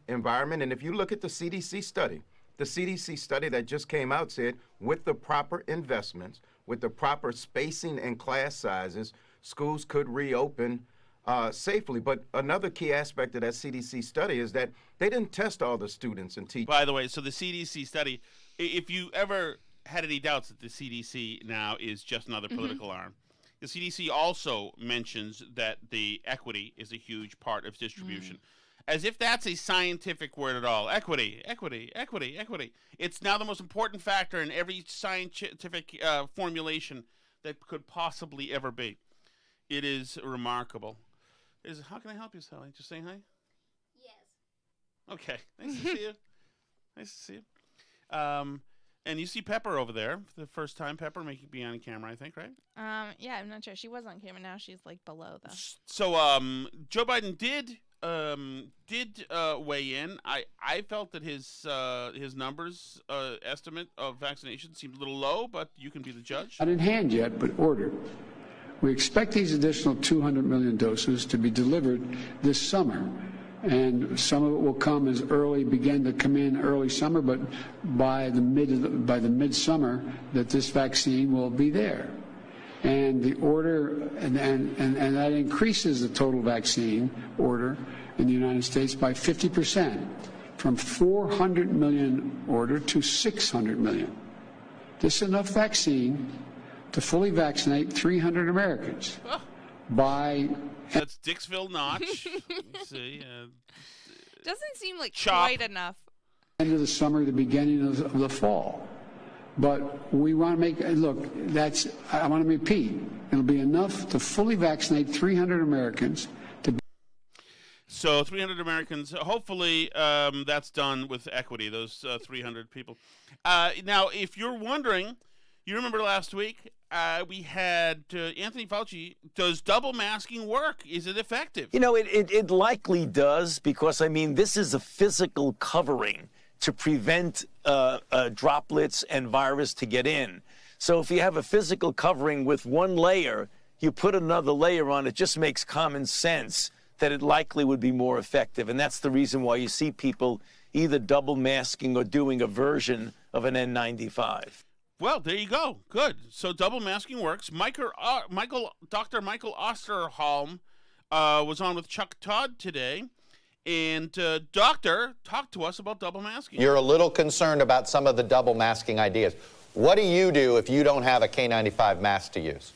Environment, and if you look at the CDC study that just came out said with the proper investments, with the proper spacing and class sizes, schools could reopen safely. But another key aspect of that CDC study is that they didn't test all the students and teachers. By the way, so the CDC study, if you ever had any doubts that the CDC now is just another political arm, the CDC also mentions that the equity is a huge part of distribution. As if that's a scientific word at all. Equity, equity, equity, equity. It's now the most important factor in every scientific formulation that could possibly ever be. It is remarkable. How can I help you, Sally? Just saying hi? Yes. Okay. Nice to see you. Nice to see you. And you see Pepper over there for the first time. Pepper making be on camera, I think, right? Yeah, I'm not sure. She was on camera. Now she's like below though. So Joe Biden did weigh in. I felt that his numbers estimate of vaccination seemed a little low, but you can be the judge. Not in hand yet, but ordered. We expect these additional 200 million doses to be delivered this summer. And some of it will begin to come in early summer, but by the midsummer that this vaccine will be there. And the order, and that increases the total vaccine order in the United States by 50%, from 400 million order to 600 million. This is enough vaccine to fully vaccinate 300 Americans by That's Dixville Notch. Let's see. Doesn't seem like Chop. quite enough. End of the summer, the beginning of the fall. But we want to make, look, I want to repeat, it'll be enough to fully vaccinate 300 Americans. So 300 Americans, hopefully that's done with equity, those 300 people. Now, if you're wondering, you remember last week we had Anthony Fauci. Does double masking work? Is it effective? You know, it likely does because, I mean, this is a physical covering to prevent droplets and virus to get in. So if you have a physical covering with one layer, you put another layer on, it just makes common sense that it likely would be more effective. And that's the reason why you see people either double masking or doing a version of an N95. Well, there you go. Good. So double masking works. Dr. Michael Osterholm was on with Chuck Todd today. And Doctor talked to us about double masking. You're a little concerned about some of the double masking ideas. What do you do if you don't have a K95 mask to use?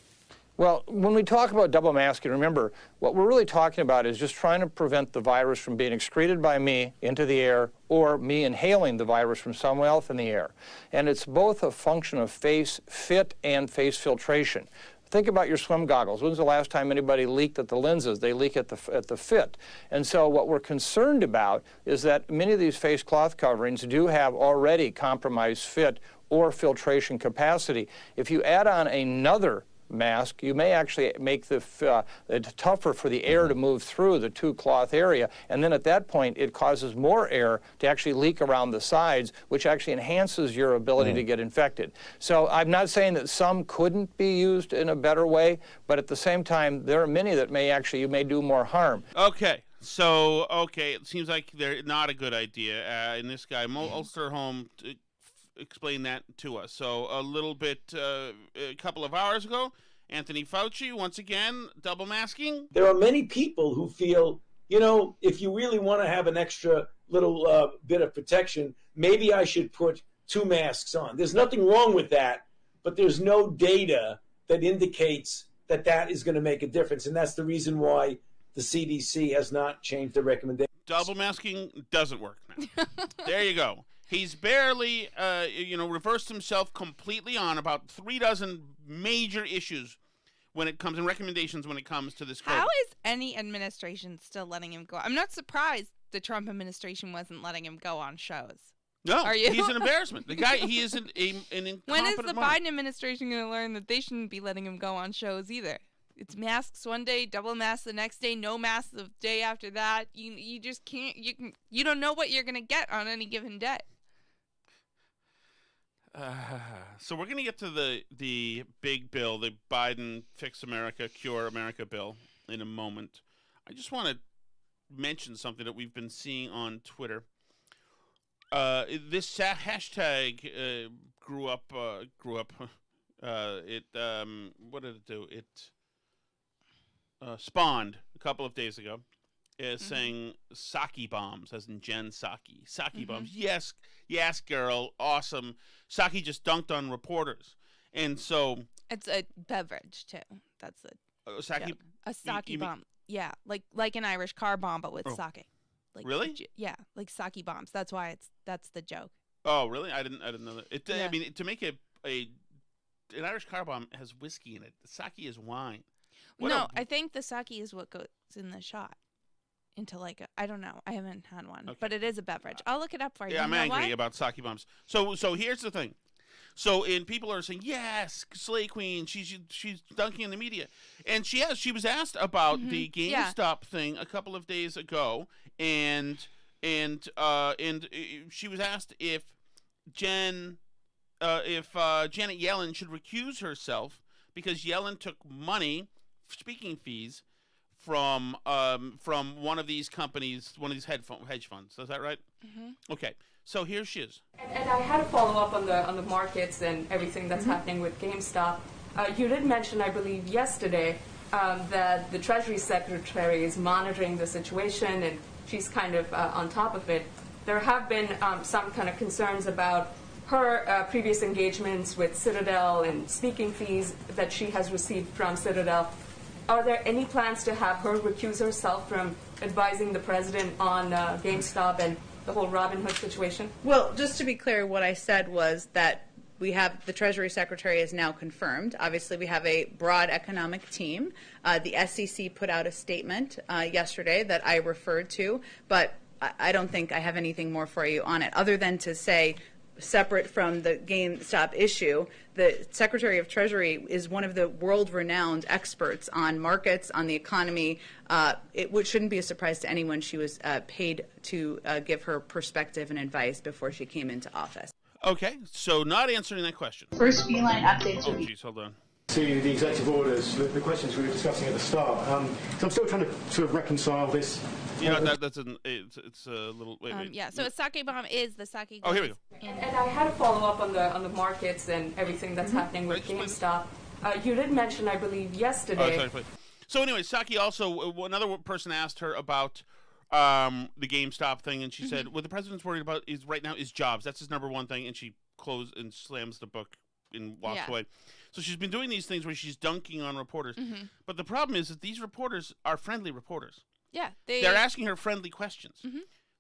Well, when we talk about double masking, remember, what we're really talking about is just trying to prevent the virus from being excreted by me into the air or me inhaling the virus from someone else in the air. And it's both a function of face fit and face filtration. Think about your swim goggles. When's the last time anybody leaked at the lenses? They leak at the fit. And so what we're concerned about is that many of these face cloth coverings do have already compromised fit or filtration capacity. If you add on another mask, you may actually make it tougher for the air to move through the two cloth area, and then at that point it causes more air to actually leak around the sides, which actually enhances your ability to get infected. So I'm not saying that some couldn't be used in a better way, but at the same time there are many that you may do more harm. Okay. So, it seems like they're not a good idea. And this guy, Mo Osterholm, explained that to us. So a little bit, a couple of hours ago, Anthony Fauci, once again, double masking. There are many people who feel, you know, if you really want to have an extra little bit of protection, maybe I should put 2 masks on. There's nothing wrong with that, but there's no data that indicates that that is going to make a difference. And that's the reason why the CDC has not changed the recommendation. Double masking doesn't work now. There you go. He's barely, reversed himself completely on about 36 major issues when it comes, and recommendations when it comes to this COVID. How is any administration still letting him go? I'm not surprised the Trump administration wasn't letting him go on shows. No, Are you? He's an embarrassment. The guy, he is an incompetent When is the monarch. Biden administration going to learn that they shouldn't be letting him go on shows either? It's masks one day, double masks the next day, no masks the day after that. You just can't. You don't know what you're going to get on any given day. So we're going to get to the big bill, the Biden Fix America, Cure America bill in a moment. I just want to mention something that we've been seeing on Twitter. This hashtag grew up. What did it do? It spawned a couple of days ago, saying sake bombs, as in Jen Psaki. Sake bombs. Yes, girl, awesome. Psaki just dunked on reporters, and so it's a beverage too. That's sake. A sake bomb. Yeah, like an Irish car bomb, but with sake. Like, really? Yeah, like sake bombs. That's why that's the joke. Oh, really? I didn't know that. I mean, to make an Irish car bomb has whiskey in it. The sake is wine. I think the sake is what goes in the shot. Into I don't know. I haven't had one, but it is a beverage. I'll look it up for you. Yeah, I'm angry about sake bombs. So here's the thing. So people are saying, yes, Slay Queen, she's dunking in the media, and she was asked about the GameStop thing a couple of days ago, and she was asked if Janet Yellen should recuse herself because Yellen took money, speaking fees, from one of these companies, one of these hedge funds. Is that right? Mm-hmm. Okay. So here she is. And I had a follow-up on the markets and everything that's happening with GameStop. You did mention, I believe, yesterday that the Treasury Secretary is monitoring the situation and she's kind of on top of it. There have been some kind of concerns about her previous engagements with Citadel and speaking fees that she has received from Citadel. Are there any plans to have her recuse herself from advising the president on GameStop and the whole Robinhood situation? Well, just to be clear, what I said was that we have the Treasury Secretary is now confirmed. Obviously, we have a broad economic team. The SEC put out a statement yesterday that I referred to, but I don't think I have anything more for you on it, other than to say, separate from the GameStop issue, the Secretary of Treasury is one of the world-renowned experts on markets, on the economy. Shouldn't be a surprise to anyone she was paid to give her perspective and advice before she came into office. Okay, so not answering that question. First feline updates. Oh, geez, hold on. To the executive orders, the questions we were discussing at the start. So I'm still trying to sort of reconcile this. You know, it's a little. Wait. Yeah. So a sake bomb is the sake. Oh, here we go. And I had a follow up on the markets and everything that's happening with GameStop. You did mention, I believe, yesterday. Oh, sorry, please. So anyway, Saki also, another person asked her about the GameStop thing, and she said, what the president's worried about is right now is jobs. That's his number one thing, and she closed and slams the book and walks away. So she's been doing these things where she's dunking on reporters. But the problem is that these reporters are friendly reporters. Yeah. They're asking her friendly questions.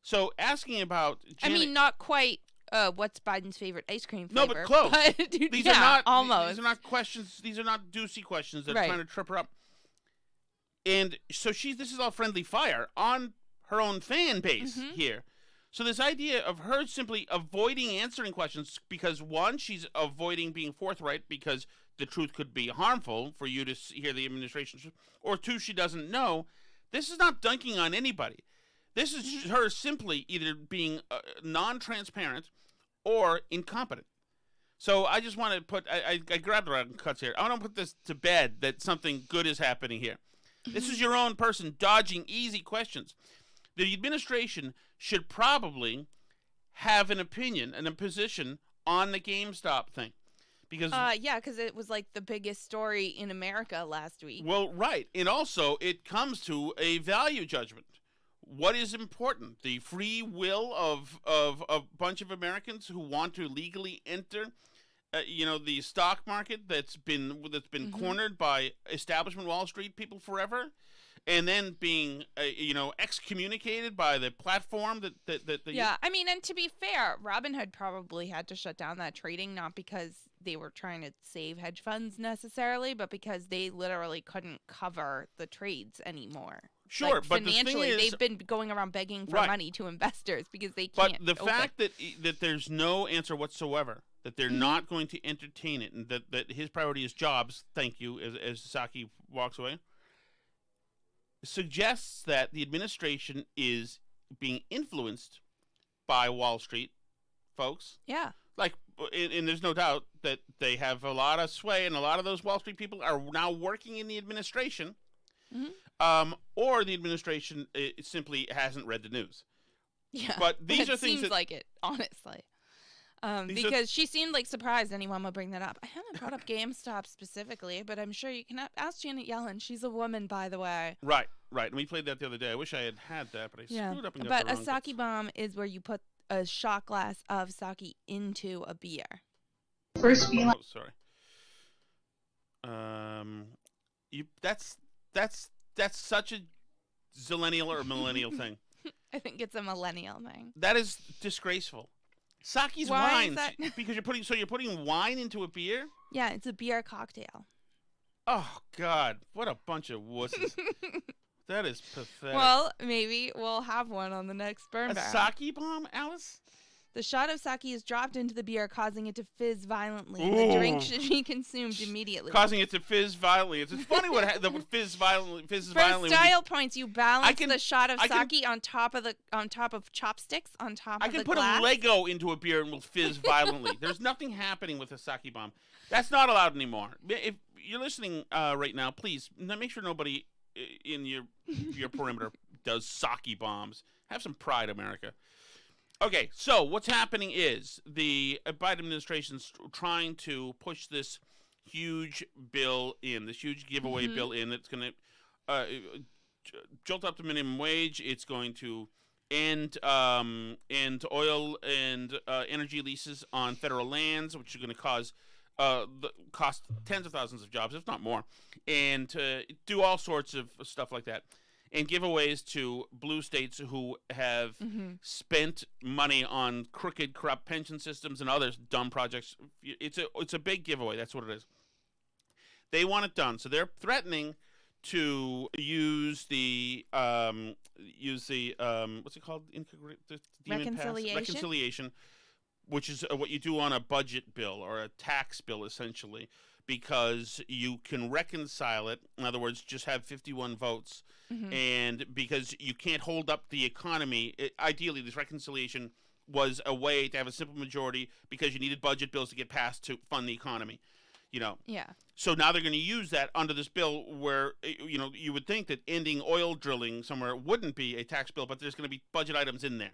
So asking about Janet, I mean, not quite what's Biden's favorite ice cream flavor. No, but close. But, these are not almost. These are not questions. These are not juicy questions that are Right. trying to trip her up. And so this is all friendly fire on her own fan base here. So this idea of her simply avoiding answering questions because, one, she's avoiding being forthright because the truth could be harmful for you to hear the administration, or two, she doesn't know. This is not dunking on anybody. This is her simply either being non-transparent or incompetent. So I just want to put, I grabbed around cuts here. I want to put this to bed that something good is happening here. This is your own person dodging easy questions. The administration should probably have an opinion and a position on the GameStop thing. Because because it was like the biggest story in America last week. Well, right. And also it comes to a value judgment. What is important? The free will of a bunch of Americans who want to legally enter the stock market that's been cornered by establishment Wall Street people forever, and then being excommunicated by the platform that yeah. I mean, and to be fair, Robinhood probably had to shut down that trading not because they were trying to save hedge funds necessarily, but because they literally couldn't cover the trades anymore. Sure, like, but financially, the thing is, they've been going around begging for right. money to investors because they can't. But the fact that there's no answer whatsoever, that they're not going to entertain it, and that his priority is jobs, thank you, as Saki walks away, suggests that the administration is being influenced by Wall Street folks. Yeah. And there's no doubt that they have a lot of sway, and a lot of those Wall Street people are now working in the administration, or the administration simply hasn't read the news. Yeah, but these are things seems like it, honestly. Because she seemed like surprised anyone would bring that up. I haven't brought up GameStop specifically, but I'm sure you can ask Janet Yellen. She's a woman, by the way. Right. And we played that the other day. I wish I had that, but I screwed up and got But the a wrong sake bomb is where you put a shot glass of sake into a beer. First feline. Oh, sorry. That's such a zillennial or millennial thing. I think it's a millennial thing. That is disgraceful. Sake's wine, because you're putting wine into a beer? Yeah, it's a beer cocktail. Oh God, what a bunch of wusses. That is pathetic. Well, maybe we'll have one on the next burn A barrel. sake bomb, Alice? The shot of sake is dropped into the beer, causing it to fizz violently. Ooh. The drink should be consumed immediately. Causing it to fizz violently. It's funny what fizzes violently. For style points, you balance the shot of I can- sake on top of chopsticks on top I of can the put glass. a Lego into a beer and will fizz violently. There's nothing happening with a sake bomb. That's not allowed anymore. If you're listening right now, please make sure nobody in your perimeter does sake bombs. Have some pride, America. Okay, so what's happening is the Biden administration's trying to push this huge bill in, this huge giveaway bill in that's going to jolt up the minimum wage. It's going to end oil and energy leases on federal lands, which are going to cause cost tens of thousands of jobs, if not more, and to do all sorts of stuff like that, and giveaways to blue states who have spent money on crooked, corrupt pension systems and other dumb projects. It's a big giveaway. That's what it is. They want it done, so they're threatening to use the what's it called? Reconciliation, which is what you do on a budget bill or a tax bill, essentially, because you can reconcile it. In other words, just have 51 votes, and because you can't hold up the economy. Ideally, this reconciliation was a way to have a simple majority because you needed budget bills to get passed to fund the economy. Yeah. So now they're going to use that under this bill where, you would think that ending oil drilling somewhere wouldn't be a tax bill, but there's going to be budget items in there.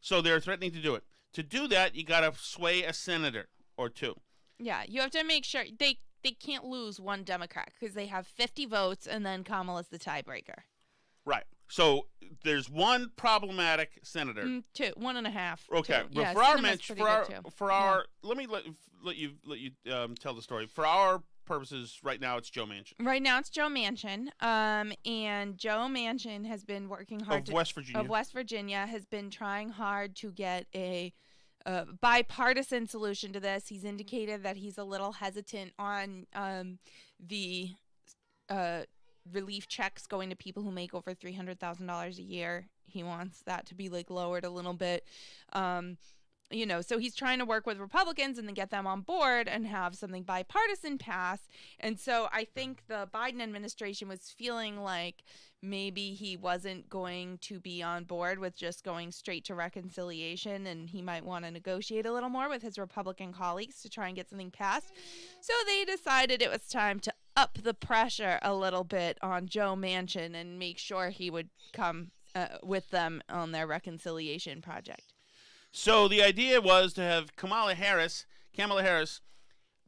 So they're threatening to do it. To do that, you got to sway a senator or two. Yeah, you have to make sure they can't lose one Democrat because they have 50 votes and then Kamala's the tiebreaker. Right. So there's one problematic senator. 1.5. Okay, but for our let me let you tell the story. For our purposes, right now it's Joe Manchin. Right now it's Joe Manchin. And Joe Manchin has been working hard of West Virginia has been trying hard to get a bipartisan solution to this. He's indicated that he's a little hesitant on the relief checks going to people who make over $300,000 a year. He wants that to be lowered a little bit. So he's trying to work with Republicans and then get them on board and have something bipartisan pass. And so I think the Biden administration was feeling like maybe he wasn't going to be on board with just going straight to reconciliation, and he might want to negotiate a little more with his Republican colleagues to try and get something passed. So they decided it was time to up the pressure a little bit on Joe Manchin and make sure he would come with them on their reconciliation project. So the idea was to have Kamala Harris,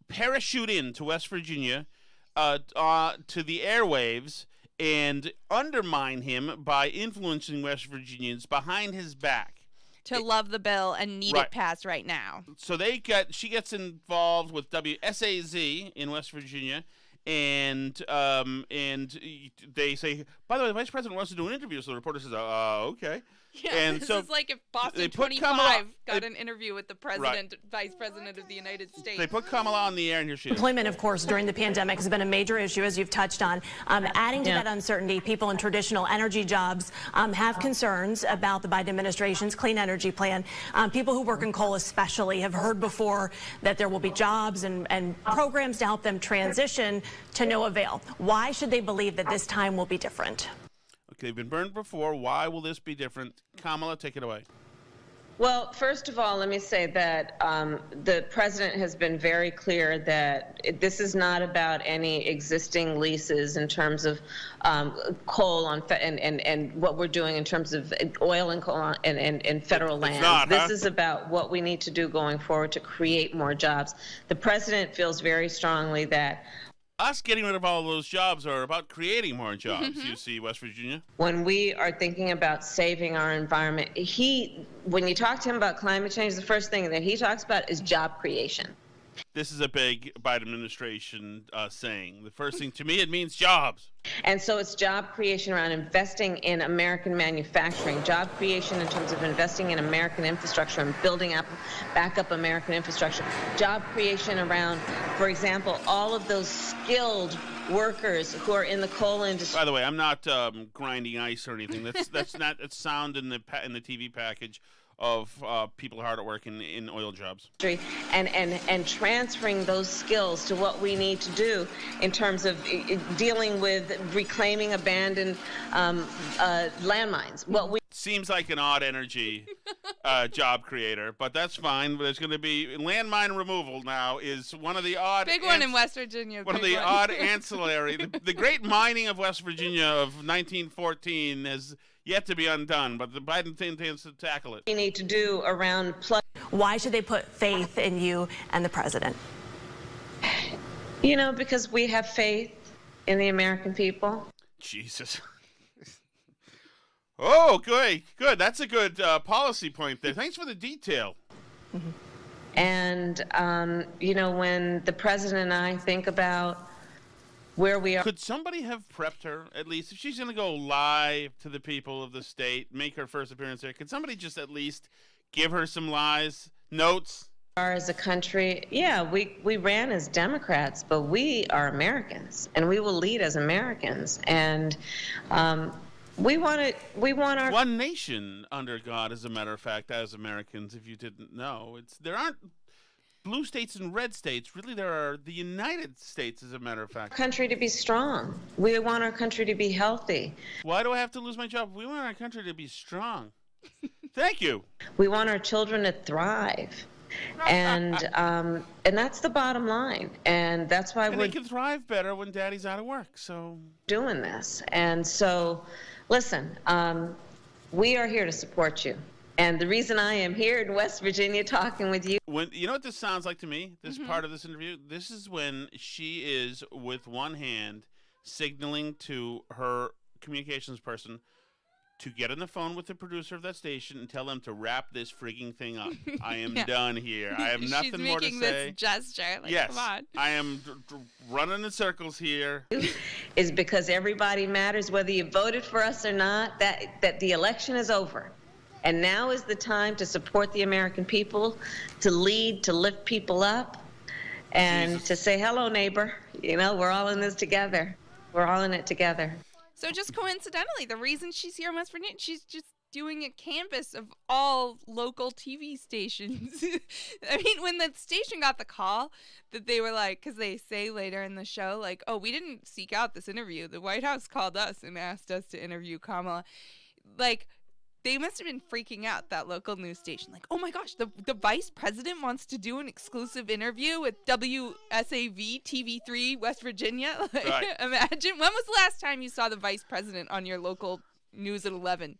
parachute into West Virginia to the airwaves and undermine him by influencing West Virginians behind his back. To love the bill and need it passed right now. So she gets involved with WSAZ in West Virginia, and they say, by the way, the vice president wants to do an interview. So the reporter says, okay. Yeah, and this so is like if Boston 25 got an interview with the president, vice president of the United States. They put Kamala on the air, and here she is. Employment, of course, during the pandemic has been a major issue, as you've touched on. Adding to that uncertainty, people in traditional energy jobs have concerns about the Biden administration's clean energy plan. People who work in coal especially have heard before that there will be jobs and programs to help them transition to no avail. Why should they believe that this time will be different? Okay, they've been burned before. Why will this be different? Kamala, take it away. Well, first of all, let me say that the president has been very clear that this is not about any existing leases in terms of coal and what we're doing in terms of oil and coal and federal lands. This is about what we need to do going forward to create more jobs. The president feels very strongly that us getting rid of all of those jobs are about creating more jobs, you see, West Virginia. When we are thinking about saving our environment, when you talk to him about climate change, the first thing that he talks about is job creation. This is a big Biden administration saying. The first thing, to me, it means jobs. And so it's job creation around investing in American manufacturing, job creation in terms of investing in American infrastructure and building back up American infrastructure, job creation around, for example, all of those skilled workers who are in the coal industry. By the way, I'm not grinding ice or anything. That's not a sound in the TV package of people hard at work in oil jobs. And transferring those skills to what we need to do in terms of dealing with reclaiming abandoned landmines. Seems like an odd energy job creator, but that's fine. There's going to be landmine removal now is one of the odd... Big one in West Virginia. One of the odd ancillary... the great mining of West Virginia of 1914 has yet to be undone, but the Biden intends to tackle it. We need to do around... Why should they put faith in you and the president? Because we have faith in the American people. Jesus. Oh, good. That's a good policy point there. Thanks for the detail. And, when the president and I think about where we are. Could somebody have prepped her, at least, if she's going to go live to the people of the state, make her first appearance there, could somebody just at least give her some notes? As a country, we ran as Democrats, but we are Americans, and we will lead as Americans. And we want our one nation under God, as a matter of fact, as Americans. If you didn't know, there aren't blue states and red states. Really, there are the United States, as a matter of fact. Country to be strong. We want our country to be healthy. Why do I have to lose my job? We want our country to be strong. Thank you. We want our children to thrive. And that's the bottom line. And that's why they can thrive better when daddy's out of work. So doing this. And so, listen, we are here to support you. And the reason I am here in West Virginia talking with you. You know what this sounds like to me? This part of this interview? This is when she is, with one hand, signaling to her communications person to get on the phone with the producer of that station and tell them to wrap this freaking thing up. I am done here. I have nothing more to say. She's making this gesture. Yes, come on. I am running in circles here. Is because everybody matters, whether you voted for us or not, that the election is over. And now is the time to support the American people, to lead, to lift people up, and to say, hello, neighbor. We're all in this together. We're all in it together. So just coincidentally, the reason she's here in West Virginia, she's just doing a canvass of all local TV stations. I mean, when the station got the call that they were like, because they say later in the show, like, oh, we didn't seek out this interview. The White House called us and asked us to interview Kamala. Like, they must have been freaking out, that local news station. Like, oh my gosh, the vice president wants to do an exclusive interview with WSAV TV3 West Virginia. Like, right. Imagine. When was the last time you saw the vice president on your local news at 11?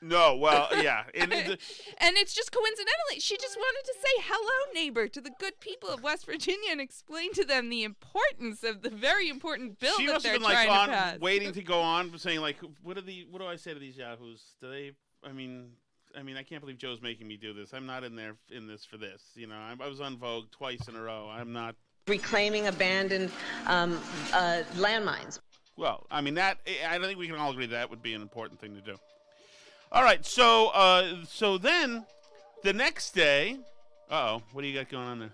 No, well, yeah. And it's just coincidentally, she just wanted to say hello, neighbor, to the good people of West Virginia and explain to them the importance of the very important bill that they're trying to pass. Waiting to go on, saying, like, what do I say to these yahoos? Do they... I mean, I can't believe Joe's making me do this. I'm not in this for this. I was on Vogue twice in a row. I'm not reclaiming abandoned landmines. Well, I mean I don't think we can all agree that would be an important thing to do. All right, so then the next day, what do you got going on there?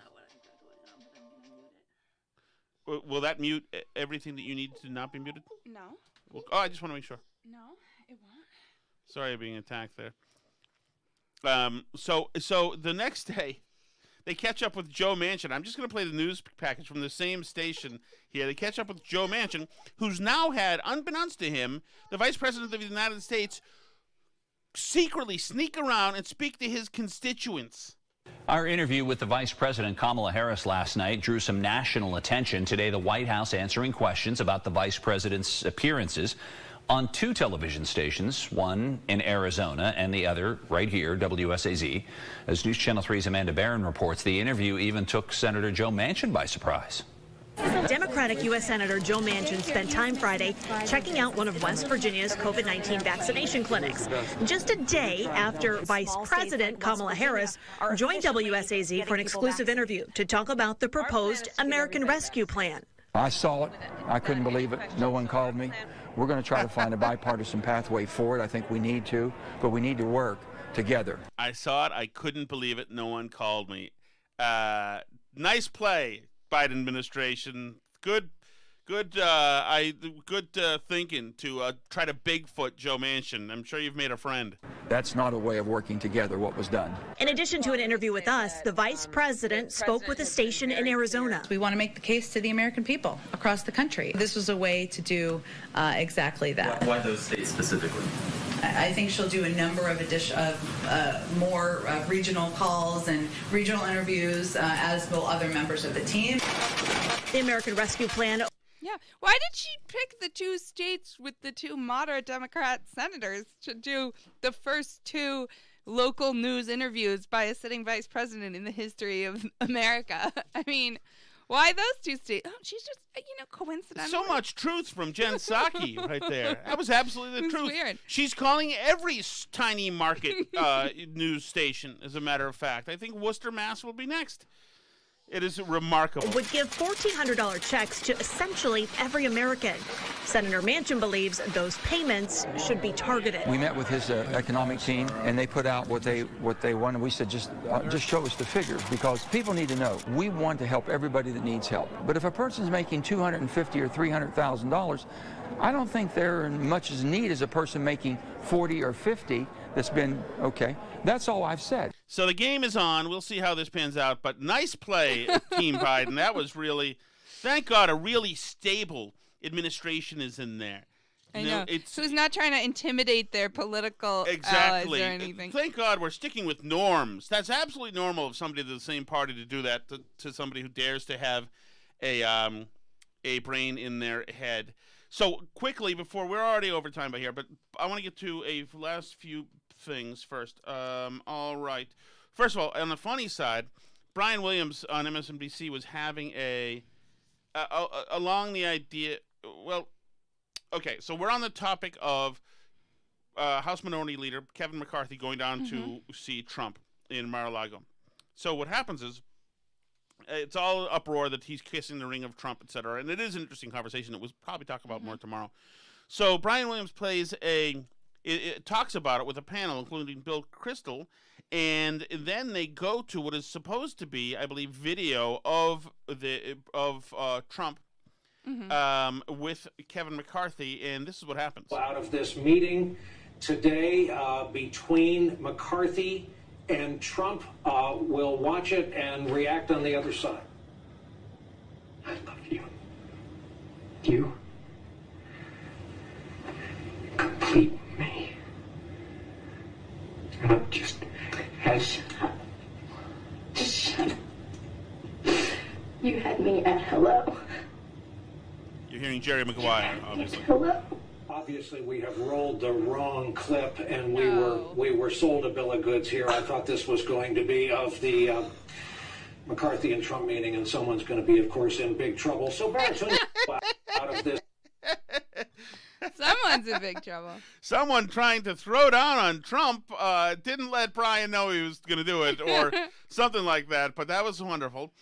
Will that mute everything that you need to not be muted? No. I just want to make sure. No, it won't. Sorry, I'm being attacked there. So the next day, they catch up with Joe Manchin. I'm just going to play the news package from the same station here. They catch up with Joe Manchin, who's now had, unbeknownst to him, the Vice President of the United States secretly sneak around and speak to his constituents. Our interview with the Vice President Kamala Harris last night drew some national attention. Today, the White House answering questions about the Vice President's appearances on two television stations, one in Arizona and the other right here, WSAZ. As News Channel 3's Amanda Barron reports, the interview even took Senator Joe Manchin by surprise. Democratic U.S. Senator Joe Manchin spent time Friday checking out one of West Virginia's COVID-19 vaccination clinics, just a day after Vice President Kamala Harris joined WSAZ for an exclusive interview to talk about the proposed American Rescue Plan. I saw it. I couldn't believe it. No one called me. We're going to try to find a bipartisan pathway for it. I think we need to, but we need to work together. I saw it. I couldn't believe it. No one called me. Nice play, Biden administration. Good thinking to try to Bigfoot Joe Manchin. I'm sure you've made a friend. That's not a way of working together, what was done. In addition to an interview with us, the vice president spoke with a station in Arizona. We want to make the case to the American people across the country. This was a way to do exactly that. Why those states specifically? I think she'll do a number of more regional calls and regional interviews, as will other members of the team. The American Rescue Plan. Yeah. Why did she pick the two states with the two moderate Democrat senators to do the first two local news interviews by a sitting vice president in the history of America? I mean, Why those two states? Oh, she's just, coincidentally. So much truth from Jen Psaki right there. That was absolutely the truth. Weird. She's calling every tiny market news station, as a matter of fact. I think Worcester, Mass. will be next. It is remarkable. Would give $1,400 checks to essentially every American. Senator Manchin believes those payments should be targeted. We met with his economic team, and they put out what they wanted. We said, just show us the figures, because people need to know. We want to help everybody that needs help. But if a person's making $250,000 or $300,000, I don't think they're in much as need as a person making 40 or 50 that's been okay. That's all I've said. So the game is on. We'll see how this pans out. But nice play, Team Biden. That was really, thank God, a really stable administration is in there. I know. So he's not trying to intimidate their political allies or anything. Thank God we're sticking with norms. That's absolutely normal of somebody of the same party to do that to somebody who dares to have a brain in their head. So quickly, before we're already over time by here, but I want to get to a last few things first. All right. First of all, on the funny side, Brian Williams on MSNBC was having along the idea. Well, okay. So we're on the topic of House Minority Leader Kevin McCarthy going down to see Trump in Mar-a-Lago. So what happens is, it's all uproar that he's kissing the ring of Trump, etc. And it is an interesting conversation that we'll probably talk about more tomorrow. So Brian Williams it talks about it with a panel, including Bill Kristol, and then they go to what is supposed to be, I believe, video of Trump with Kevin McCarthy, and this is what happens. Out of this meeting today between McCarthy and Trump, will watch it and react on the other side. I love you. You complete me. And I'm just as... Just shut up. You had me at hello. You're hearing Jerry Maguire, obviously. Hello. Obviously, we have rolled the wrong clip, and we were sold a bill of goods here. I thought this was going to be of the McCarthy and Trump meeting, and someone's going to be, of course, in big trouble. So Barrett's out of this. Someone's in big trouble. Someone trying to throw down on Trump didn't let Brian know he was going to do it, or something like that. But that was wonderful.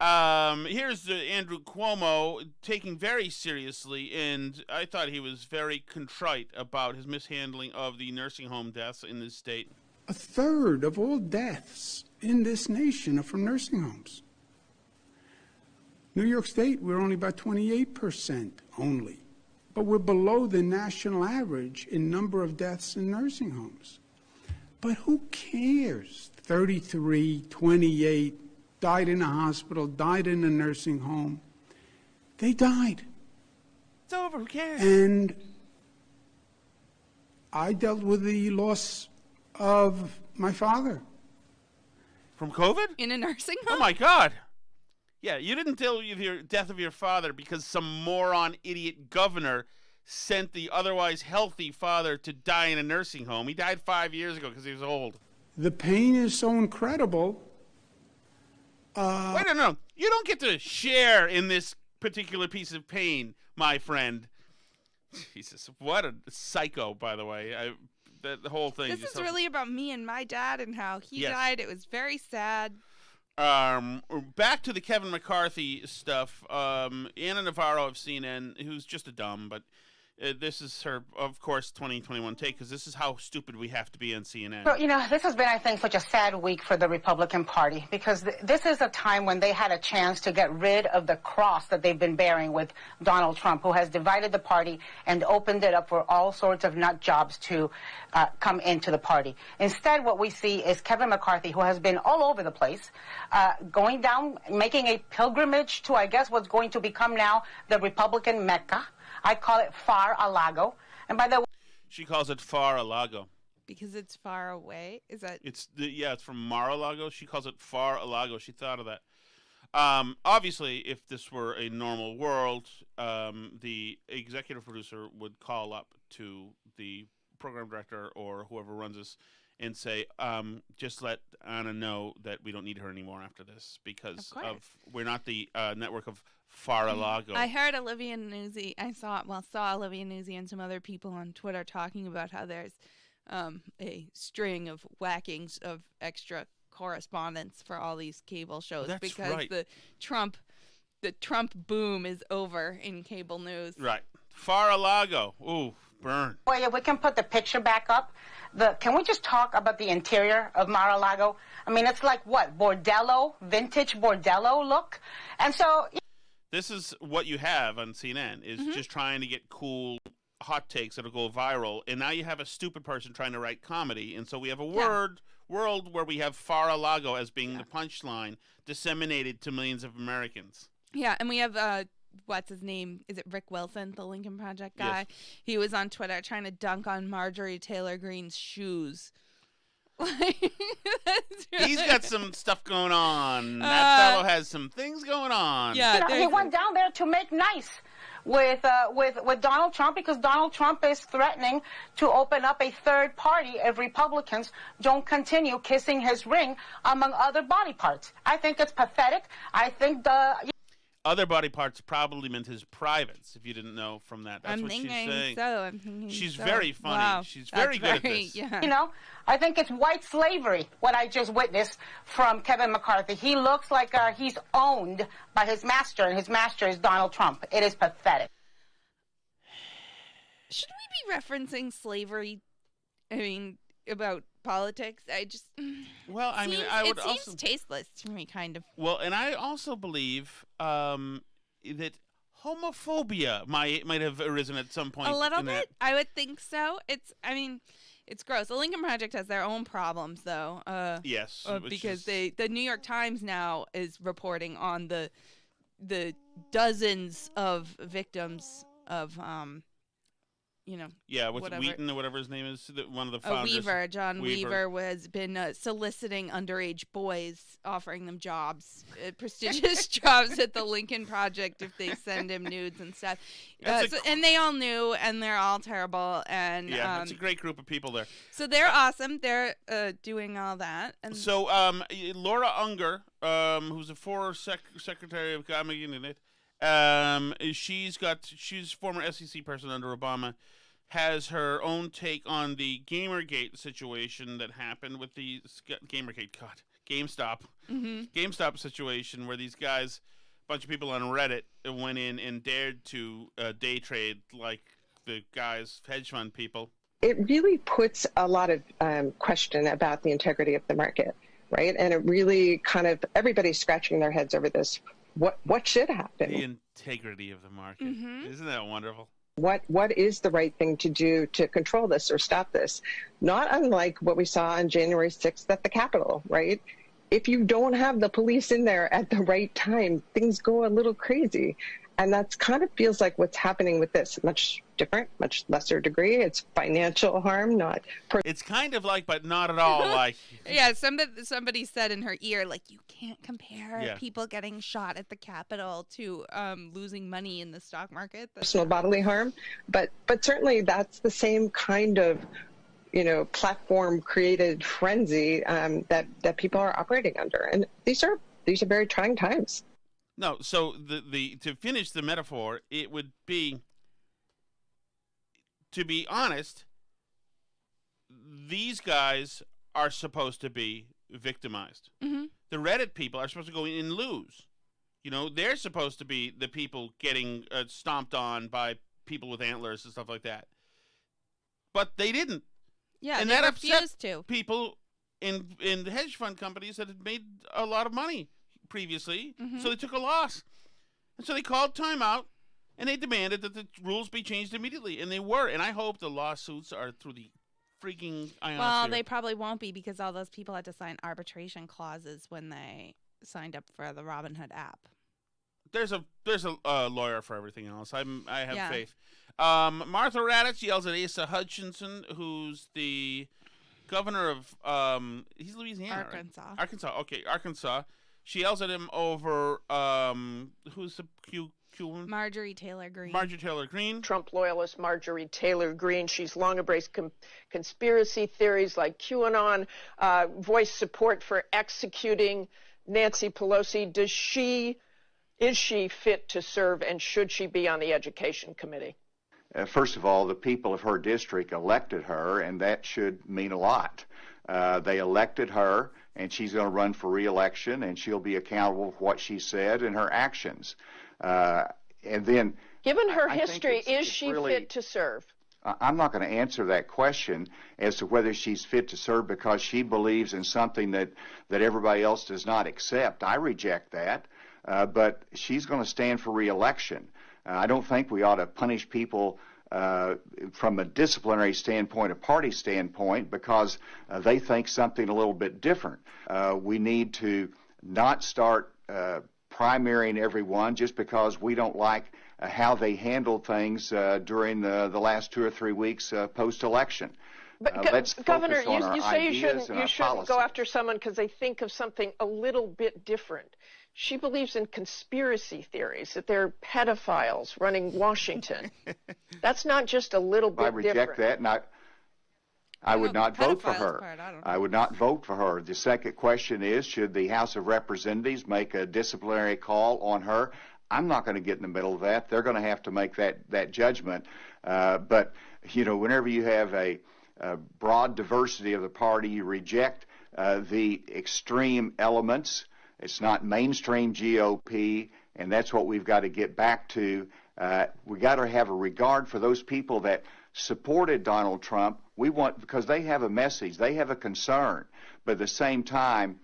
Here's Andrew Cuomo taking very seriously, and I thought he was very contrite about his mishandling of the nursing home deaths in this state. A third of all deaths in this nation are from nursing homes. New York State, we're only about 28% only, but we're below the national average in number of deaths in nursing homes. But who cares? 33, 28, died in a hospital, died in a nursing home. They died. It's over, who cares? And I dealt with the loss of my father. From COVID? In a nursing home? Oh, my God. Yeah, you didn't deal with your death of your father because some moron, idiot governor sent the otherwise healthy father to die in a nursing home. He died 5 years ago because he was old. The pain is so incredible. Wait, no. You don't get to share in this particular piece of pain, my friend. Jesus, what a psycho, by the way. The whole thing. This is really about me and my dad and how he died. It was very sad. Back to the Kevin McCarthy stuff. Anna Navarro of CNN, who's just a dumb, but this is her, of course, 2021 take, because this is how stupid we have to be on CNN. Well, this has been, I think, such a sad week for the Republican Party, because this is a time when they had a chance to get rid of the cross that they've been bearing with Donald Trump, who has divided the party and opened it up for all sorts of nut jobs to come into the party. Instead, what we see is Kevin McCarthy, who has been all over the place, going down, making a pilgrimage to, I guess, what's going to become now the Republican Mecca. I call it Far-a-Lago. And by the way, she calls it Far-a-Lago. Because it's far away? Is that? It's from Mar-a-Lago. She calls it Far-a-Lago. She thought of that. Obviously, if this were a normal world, the executive producer would call up to the program director or whoever runs this and say, just let Anna know that we don't need her anymore after this because we're not the network of Mar-a-Lago. I heard Olivia Nuzzi. I saw Olivia Nuzzi and some other people on Twitter talking about how there's a string of whackings of extra correspondence for all these cable shows because the Trump boom is over in cable news. Right. Mar-a-Lago. Ooh, burn. Well, yeah, we can put the picture back up. Can we just talk about the interior of Mar-a-Lago? I mean, it's like what? Bordello, vintage Bordello look? And so... This is what you have on CNN, is just trying to get cool hot takes that'll go viral. And now you have a stupid person trying to write comedy. And so we have a world where we have Mar-a-Lago as being the punchline disseminated to millions of Americans. Yeah, and we have... what's his name? Is it Rick Wilson, the Lincoln Project guy? Yes. He was on Twitter trying to dunk on Marjorie Taylor Greene's shoes. He's got some stuff going on. That fellow has some things going on. Yeah, he went down there to make nice with Donald Trump because Donald Trump is threatening to open up a third party if Republicans don't continue kissing his ring, among other body parts. I think it's pathetic. I think other body parts probably meant his privates, if you didn't know from that. That's what she's saying. I'm thinking she's so. very funny. Wow. She's very good at this. Yeah. You know, I think it's white slavery, what I just witnessed from Kevin McCarthy. He looks like he's owned by his master, and his master is Donald Trump. It is pathetic. Should we be referencing slavery? I mean, about politics? I just... Well, I mean, I would also... It seems tasteless to me, kind of. Well, and I also believe that homophobia might have arisen at some point. A little bit? I would think so. It's gross. The Lincoln Project has their own problems, though. Yes. Because the New York Times now is reporting on the dozens of victims of... with Wheaton or whatever his name is, one of the founders. John Weaver has been soliciting underage boys, offering them jobs, prestigious jobs at the Lincoln Project if they send him nudes and stuff. And they all knew, and they're all terrible. And it's a great group of people there. So they're awesome. They're doing all that. And so Laura Unger, who's a former secretary of government. She's former SEC person under Obama, has her own take on the Gamergate situation that happened with the GameStop situation where these guys, a bunch of people on Reddit went in and dared to day trade like the guys, hedge fund people. It really puts a lot of question about the integrity of the market, right? And it really kind of, everybody's scratching their heads over this. What should happen? The integrity of the market. Mm-hmm. Isn't that wonderful? What is the right thing to do to control this or stop this? Not unlike what we saw on January 6th at the Capitol, right? If you don't have the police in there at the right time, things go a little crazy. And that's kind of feels like what's happening with this. Much different, much lesser degree. It's financial harm, not... It's kind of like, but not at all like... Yeah, somebody said in her ear, like, you can't compare people getting shot at the Capitol to losing money in the stock market. Personal bodily harm. But certainly that's the same kind of, platform-created frenzy that people are operating under. And these are very trying times. No, so the to finish the metaphor, it would be, to be honest, these guys are supposed to be victimized. Mm-hmm. The Reddit people are supposed to go in and lose. They're supposed to be the people getting stomped on by people with antlers and stuff like that. But they didn't. Yeah, and they that refused upset to. People in the hedge fund companies that had made a lot of money previously, so they took a loss. And so they called timeout, and they demanded that the rules be changed immediately, and they were. And I hope the lawsuits are through the freaking ionosphere. Well, they probably won't be because all those people had to sign arbitration clauses when they signed up for the Robinhood app. There's a lawyer for everything else. I have faith. Martha Raddatz yells at Asa Hutchinson, who's the governor of he's Louisiana, Arkansas. Right? Arkansas. She yells at him over who's the cool woman? Marjorie Taylor Greene. Marjorie Taylor Greene. Trump loyalist Marjorie Taylor Greene. She's long embraced conspiracy theories like QAnon, voiced support for executing Nancy Pelosi. Is she fit to serve, and should she be on the Education Committee? First of all, the people of her district elected her, and that should mean a lot. They elected her, and she's going to run for re-election, and she'll be accountable for what she said and her actions. And then, given her history, is she fit to serve? I'm not going to answer that question as to whether she's fit to serve because she believes in something that everybody else does not accept. I reject that, but she's going to stand for re-election. I don't think we ought to punish people from a disciplinary standpoint, a party standpoint, because they think something a little bit different. We need to not start primarying everyone just because we don't like how they handled things during the last 2 or 3 weeks post-election. But let's Governor, focus on you our say ideas you and our shouldn't policies. go after someone because they think of something a little bit different. She believes in conspiracy theories, that they're pedophiles running Washington. That's not just a little bit different. I reject that, and I would not vote for her. I would not vote for her. The second question is, should the House of Representatives make a disciplinary call on her? I'm not going to get in the middle of that. They're going to have to make that judgment. But, you know, whenever you have a broad diversity of the party, you reject the extreme elements. It's not mainstream GOP, and that's what we've got to get back to. We've got to have a regard for those people that supported Donald Trump. Because they have a message, they have a concern, but at the same time,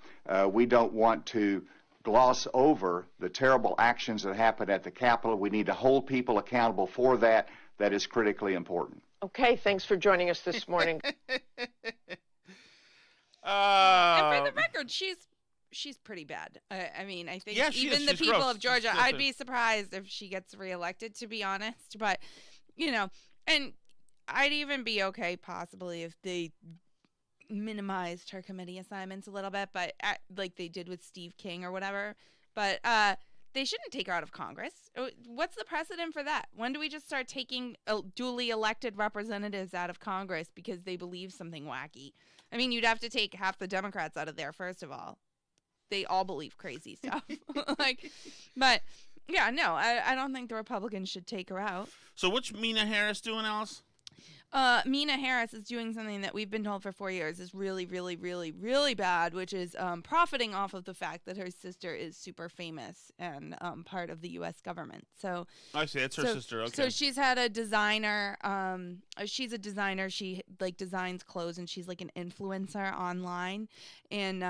we don't want to gloss over the terrible actions that happened at the Capitol. We need to hold people accountable for that. That is critically important. Okay, thanks for joining us this morning. And for the record, she's pretty bad. I mean, I think even the people of Georgia, I'd be surprised if she gets reelected, to be honest. But, you know, and I'd even be okay possibly if they minimized her committee assignments a little bit, but like they did with Steve King or whatever. But they shouldn't take her out of Congress. What's the precedent for that? When do we just start taking duly elected representatives out of Congress because they believe something wacky? I mean, you'd have to take half the Democrats out of there, first of all. They all believe crazy stuff. But yeah, no, I don't think the Republicans should take her out. So what's Mina Harris doing, Alice? Mina Harris is doing something that we've been told for 4 years is really, really, really, really bad, which is profiting off of the fact that her sister is super famous and part of the U.S. government. So I see, it's her sister. Okay. So she's had a designer. She's a designer. She like designs clothes, and she's like an influencer online. And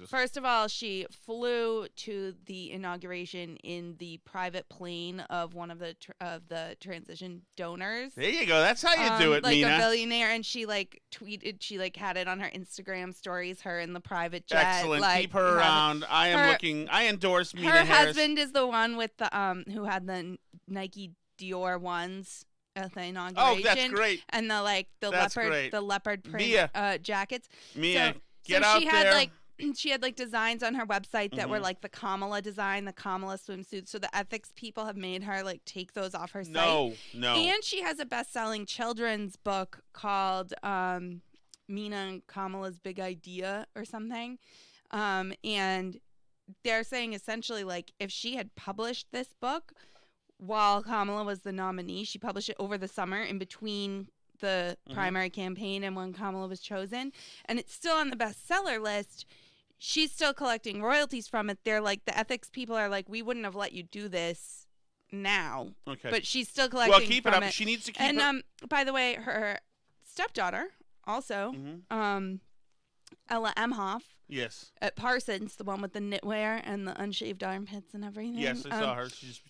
first of all, she flew to the inauguration in the private plane of one of the transition donors. There you go. That's how you do it, like Mina. a billionaire, and she like tweeted, she like had it on her Instagram stories, her in the private jet. Excellent. Like, keep her around. I endorse Mina Harris. Her husband is the one with the who had the Nike Dior ones at the inauguration. Oh, that's great. And the leopard print jackets. Mia, get out she there. Had she had like designs on her website that were like the Kamala design, the Kamala swimsuit. So the ethics people have made her like take those off her site. No. And she has a best-selling children's book called Mina and Kamala's Big Idea or something. And they're saying essentially like if she had published this book while Kamala was the nominee, she published it over the summer in between the primary campaign and when Kamala was chosen, and it's still on the bestseller list. She's still collecting royalties from it. They're like, the ethics people are like, we wouldn't have let you do this now. Okay. But she's still collecting Well, keep from it up. it. She needs to keep and, by the way, her stepdaughter also, Ella Emhoff. Yes. At Parsons, the one with the knitwear and the unshaved armpits and everything. Yes, I saw her.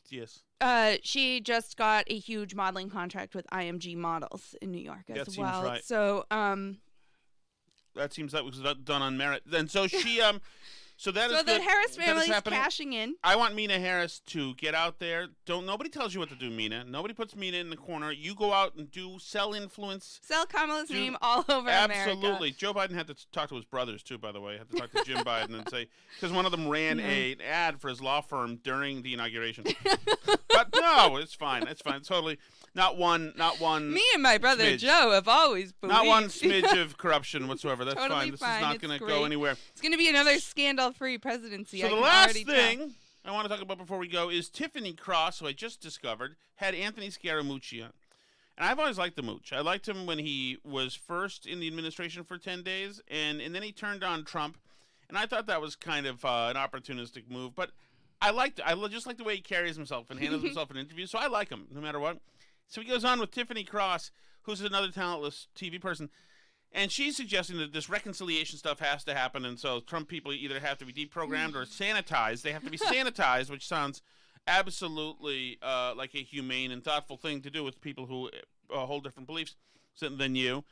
Yes. She just got a huge modeling contract with IMG Models in New York as well. Right. So, that seems like was done on merit. And so she, So that so is the good. Harris That family is is happening. cashing in. I want Mina Harris to get out there. Nobody tells you what to do, Mina. Nobody puts Mina in the corner. You go out and sell influence. Sell Kamala's name all over America. Absolutely. Joe Biden had to talk to his brothers, too, by the way. Had to talk to Jim Biden and say, because one of them ran an ad for his law firm during the inauguration. But no, it's fine. It's fine. Totally. Not one. Me and my brother smidge. Joe have always believed. Not one smidge of corruption whatsoever. That's Totally fine. This fine. is not It's going to great. go anywhere. It's going to be another scandal-free presidency. So I the can last already thing tell. I want to talk about before we go is Tiffany Cross, who I just discovered, had Anthony Scaramucci on. And I've always liked the Mooch. I liked him when he was first in the administration for 10 days, and then he turned on Trump. And I thought that was kind of an opportunistic move. But I just like the way he carries himself and handles himself in interviews, so I like him no matter what. So he goes on with Tiffany Cross, who's another talentless TV person, and she's suggesting that this reconciliation stuff has to happen, and so Trump people either have to be deprogrammed or sanitized. They have to be sanitized, which sounds absolutely like a humane and thoughtful thing to do with people who hold different beliefs than you.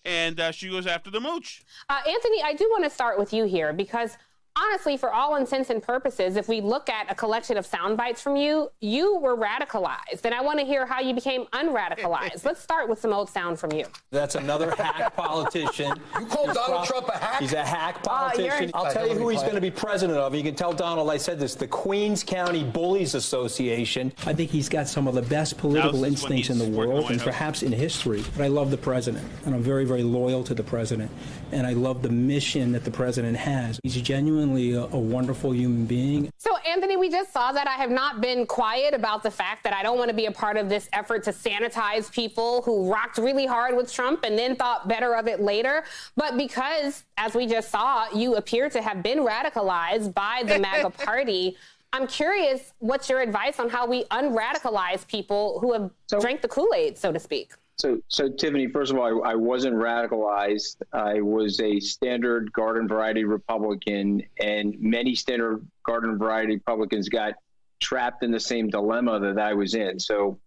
And she goes after the Mooch. Anthony, I do want to start with you here because honestly, for all intents and purposes, if we look at a collection of sound bites from you, you were radicalized. And I want to hear how you became unradicalized. Let's start with some old sound from you. That's another hack politician. You call Donald Trump a hack? He's a hack politician. I'll tell you who he's going to be president of. You can tell Donald I said this, the Queens County Bullies Association. I think he's got some of the best political instincts in the world and perhaps in history. But I love the president, and I'm very, very loyal to the president. And I love the mission that the president has. He's genuinely a wonderful human being. So, Anthony, we just saw that. I have not been quiet about the fact that I don't want to be a part of this effort to sanitize people who rocked really hard with Trump and then thought better of it later. But because, as we just saw, you appear to have been radicalized by the MAGA party, I'm curious what's your advice on how we unradicalize people who have drank the Kool-Aid, so to speak? So Tiffany, first of all, I wasn't radicalized. I was a standard garden variety Republican, and many standard garden variety Republicans got trapped in the same dilemma that I was in. So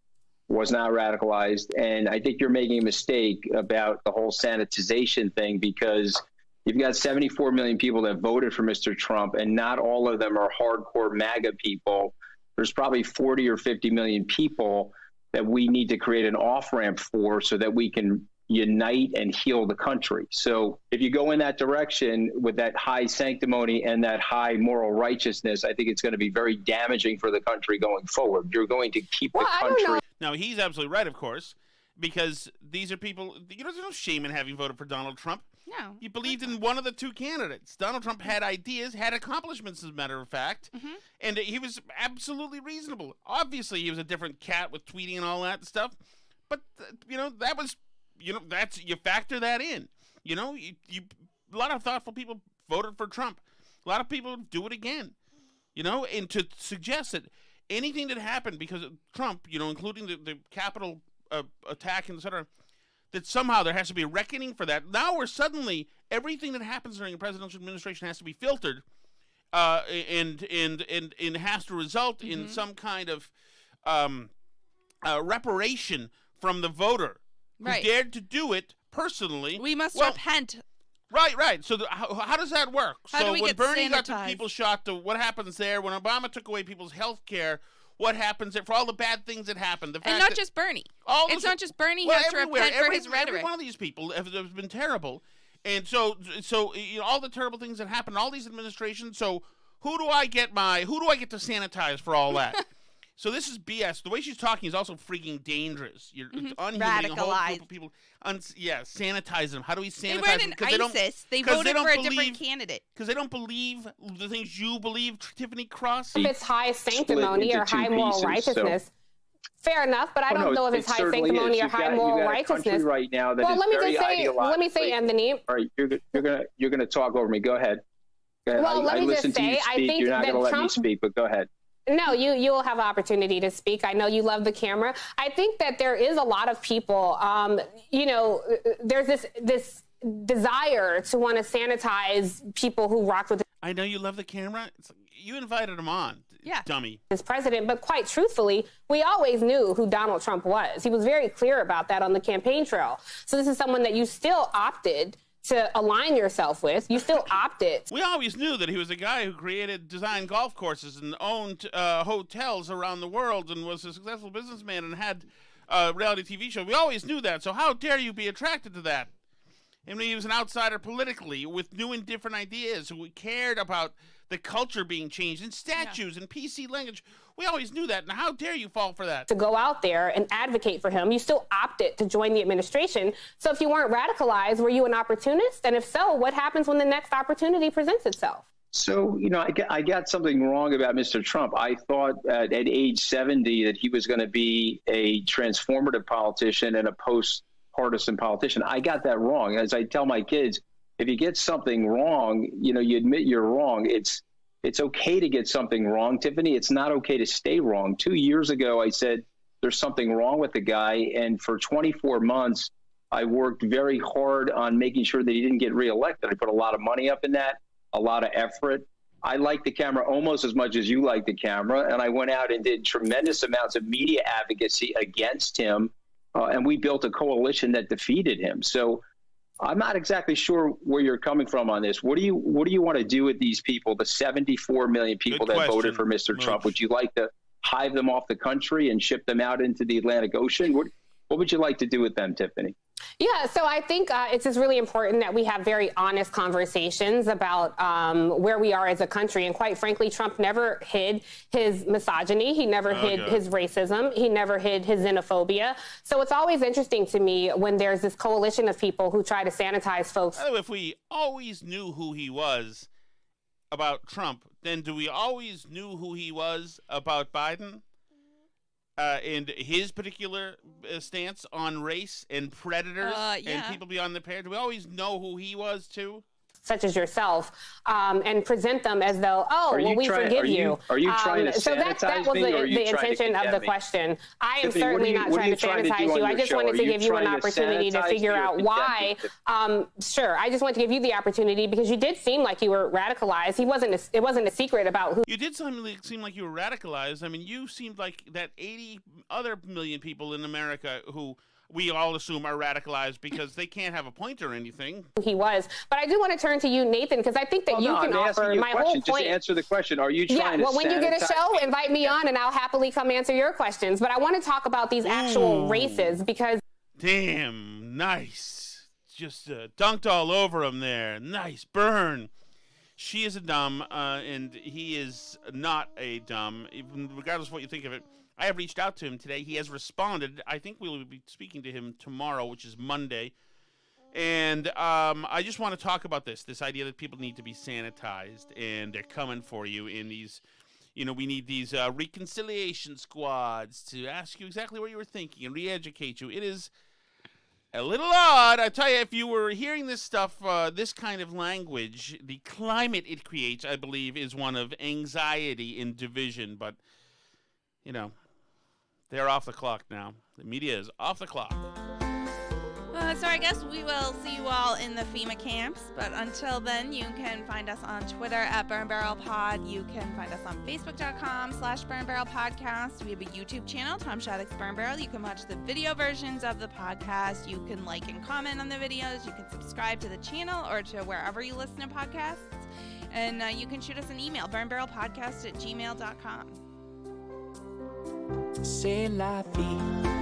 was not radicalized. And I think you're making a mistake about the whole sanitization thing because you've got 74 million people that voted for Mr. Trump, and not all of them are hardcore MAGA people. There's probably 40 or 50 million people that we need to create an off-ramp for so that we can unite and heal the country. So if you go in that direction with that high sanctimony and that high moral righteousness, I think it's going to be very damaging for the country going forward. You're going to keep the country. Now, he's absolutely right, of course, because these are people, there's no shame in having voted for Donald Trump. No. You believed in one of the two candidates. Donald Trump had ideas, had accomplishments, as a matter of fact, and he was absolutely reasonable. Obviously, he was a different cat with tweeting and all that stuff, but, that was, you factor that in. A lot of thoughtful people voted for Trump. A lot of people do it again, and to suggest that anything that happened because of Trump, including the Capitol attack and et cetera, that somehow there has to be a reckoning for that. Now we're suddenly, everything that happens during a presidential administration has to be filtered and has to result in some kind of reparation from the voter who dared to do it personally. We must repent. Right. So how does that work? How do we when get Bernie got the sanitized? people shot, what happens there? When Obama took away people's health care, what happens there? For all the bad things that happened. The fact And not that just Bernie. It's not just Bernie who has to repent for his rhetoric. Every one of these people has been terrible. And so all the terrible things that happened, all these administrations. So who do I get to sanitize for all that? So this is BS. The way she's talking is also freaking dangerous. You're unhumaning a whole group of people. Sanitize them. How do we sanitize them? They weren't in ISIS. They voted for a different candidate. Because they don't believe the things you believe, Tiffany Cross. If it's high sanctimony or high moral righteousness, fair enough, but I don't know if it's high sanctimony or high moral righteousness. Right now that well, let me say, Anthony. All right, you're gonna talk over me. Go ahead. Well, let me just say, I think you're not that going to let me Trump. speak, but go ahead. No, you'll have an opportunity to speak. I know you love the camera. I think that there is a lot of people, there's this desire to want to sanitize people who rocked with. I know you love the camera. You invited him on. Yeah. Dummy. This president, but quite truthfully, we always knew who Donald Trump was. He was very clear about that on the campaign trail. So this is someone that you still opted to align yourself with. You still opted. We always knew that he was a guy who designed golf courses and owned hotels around the world and was a successful businessman and had a reality TV show. We always knew that. So how dare you be attracted to that? I mean, he was an outsider politically with new and different ideas who cared about the culture being changed and statues and PC language. We always knew that. Now, how dare you fall for that? To go out there and advocate for him, you still opted to join the administration. So if you weren't radicalized, were you an opportunist? And if so, what happens when the next opportunity presents itself? So, I got something wrong about Mr. Trump. I thought at age 70 that he was going to be a transformative politician and a post-partisan politician. I got that wrong. As I tell my kids, if you get something wrong, you admit you're wrong. It's okay to get something wrong, Tiffany. It's not okay to stay wrong. 2 years ago, I said there's something wrong with the guy. And for 24 months, I worked very hard on making sure that he didn't get reelected. I put a lot of money up in that, a lot of effort. I like the camera almost as much as you like the camera. And I went out and did tremendous amounts of media advocacy against him. And we built a coalition that defeated him. So I'm not exactly sure where you're coming from on this. What do you want to do with these people, the 74 million people that voted for Mr. Trump? Would you like to hive them off the country and ship them out into the Atlantic Ocean? What would you like to do with them, Tiffany? Yeah, so I think it's just really important that we have very honest conversations about where we are as a country. And quite frankly, Trump never hid his misogyny. He never hid his racism. He never hid his xenophobia. So it's always interesting to me when there's this coalition of people who try to sanitize folks. By the way, if we always knew who he was about Trump, then do we always knew who he was about Biden? And his particular stance on race and predators and people beyond the pale. Do we always know who he was, too? Such as yourself, and present them as though, we forgive you. Are you trying to so that was the intention of the question. I am certainly not trying to sanitize you. I just wanted to give you an opportunity to figure out why. Sure, I just wanted to give you the opportunity because you did seem like you were radicalized. It wasn't a secret about who. You did seem like you were radicalized. I mean, you seemed like that 80 other million people in America who we all assume are radicalized because they can't have a point or anything. He was. But I do want to turn to you, Nathan, because I think that you can offer my whole point. Just answer the question. Are you trying to when you get a show, invite me on and I'll happily come answer your questions. But I want to talk about these actual races because... Damn, nice. Just dunked all over him there. Nice burn. She is a dumb, and he is not a dumb, even regardless of what you think of it. I have reached out to him today. He has responded. I think we will be speaking to him tomorrow, which is Monday. And I just want to talk about this idea that people need to be sanitized, and they're coming for you in these, we need these reconciliation squads to ask you exactly what you were thinking and re-educate you. It is a little odd. I tell you, if you were hearing this stuff, this kind of language, the climate it creates, I believe, is one of anxiety and division. But, they're off the clock now. The media is off the clock. So I guess we will see you all in the FEMA camps. But until then, you can find us on Twitter at Burn Barrel Pod. You can find us on Facebook.com/Burn Barrel Podcast. We have a YouTube channel, Tom Shattuck's Burn Barrel. You can watch the video versions of the podcast. You can like and comment on the videos. You can subscribe to the channel or to wherever you listen to podcasts. And you can shoot us an email, burnbarrelpodcast@gmail.com. C'est la vie.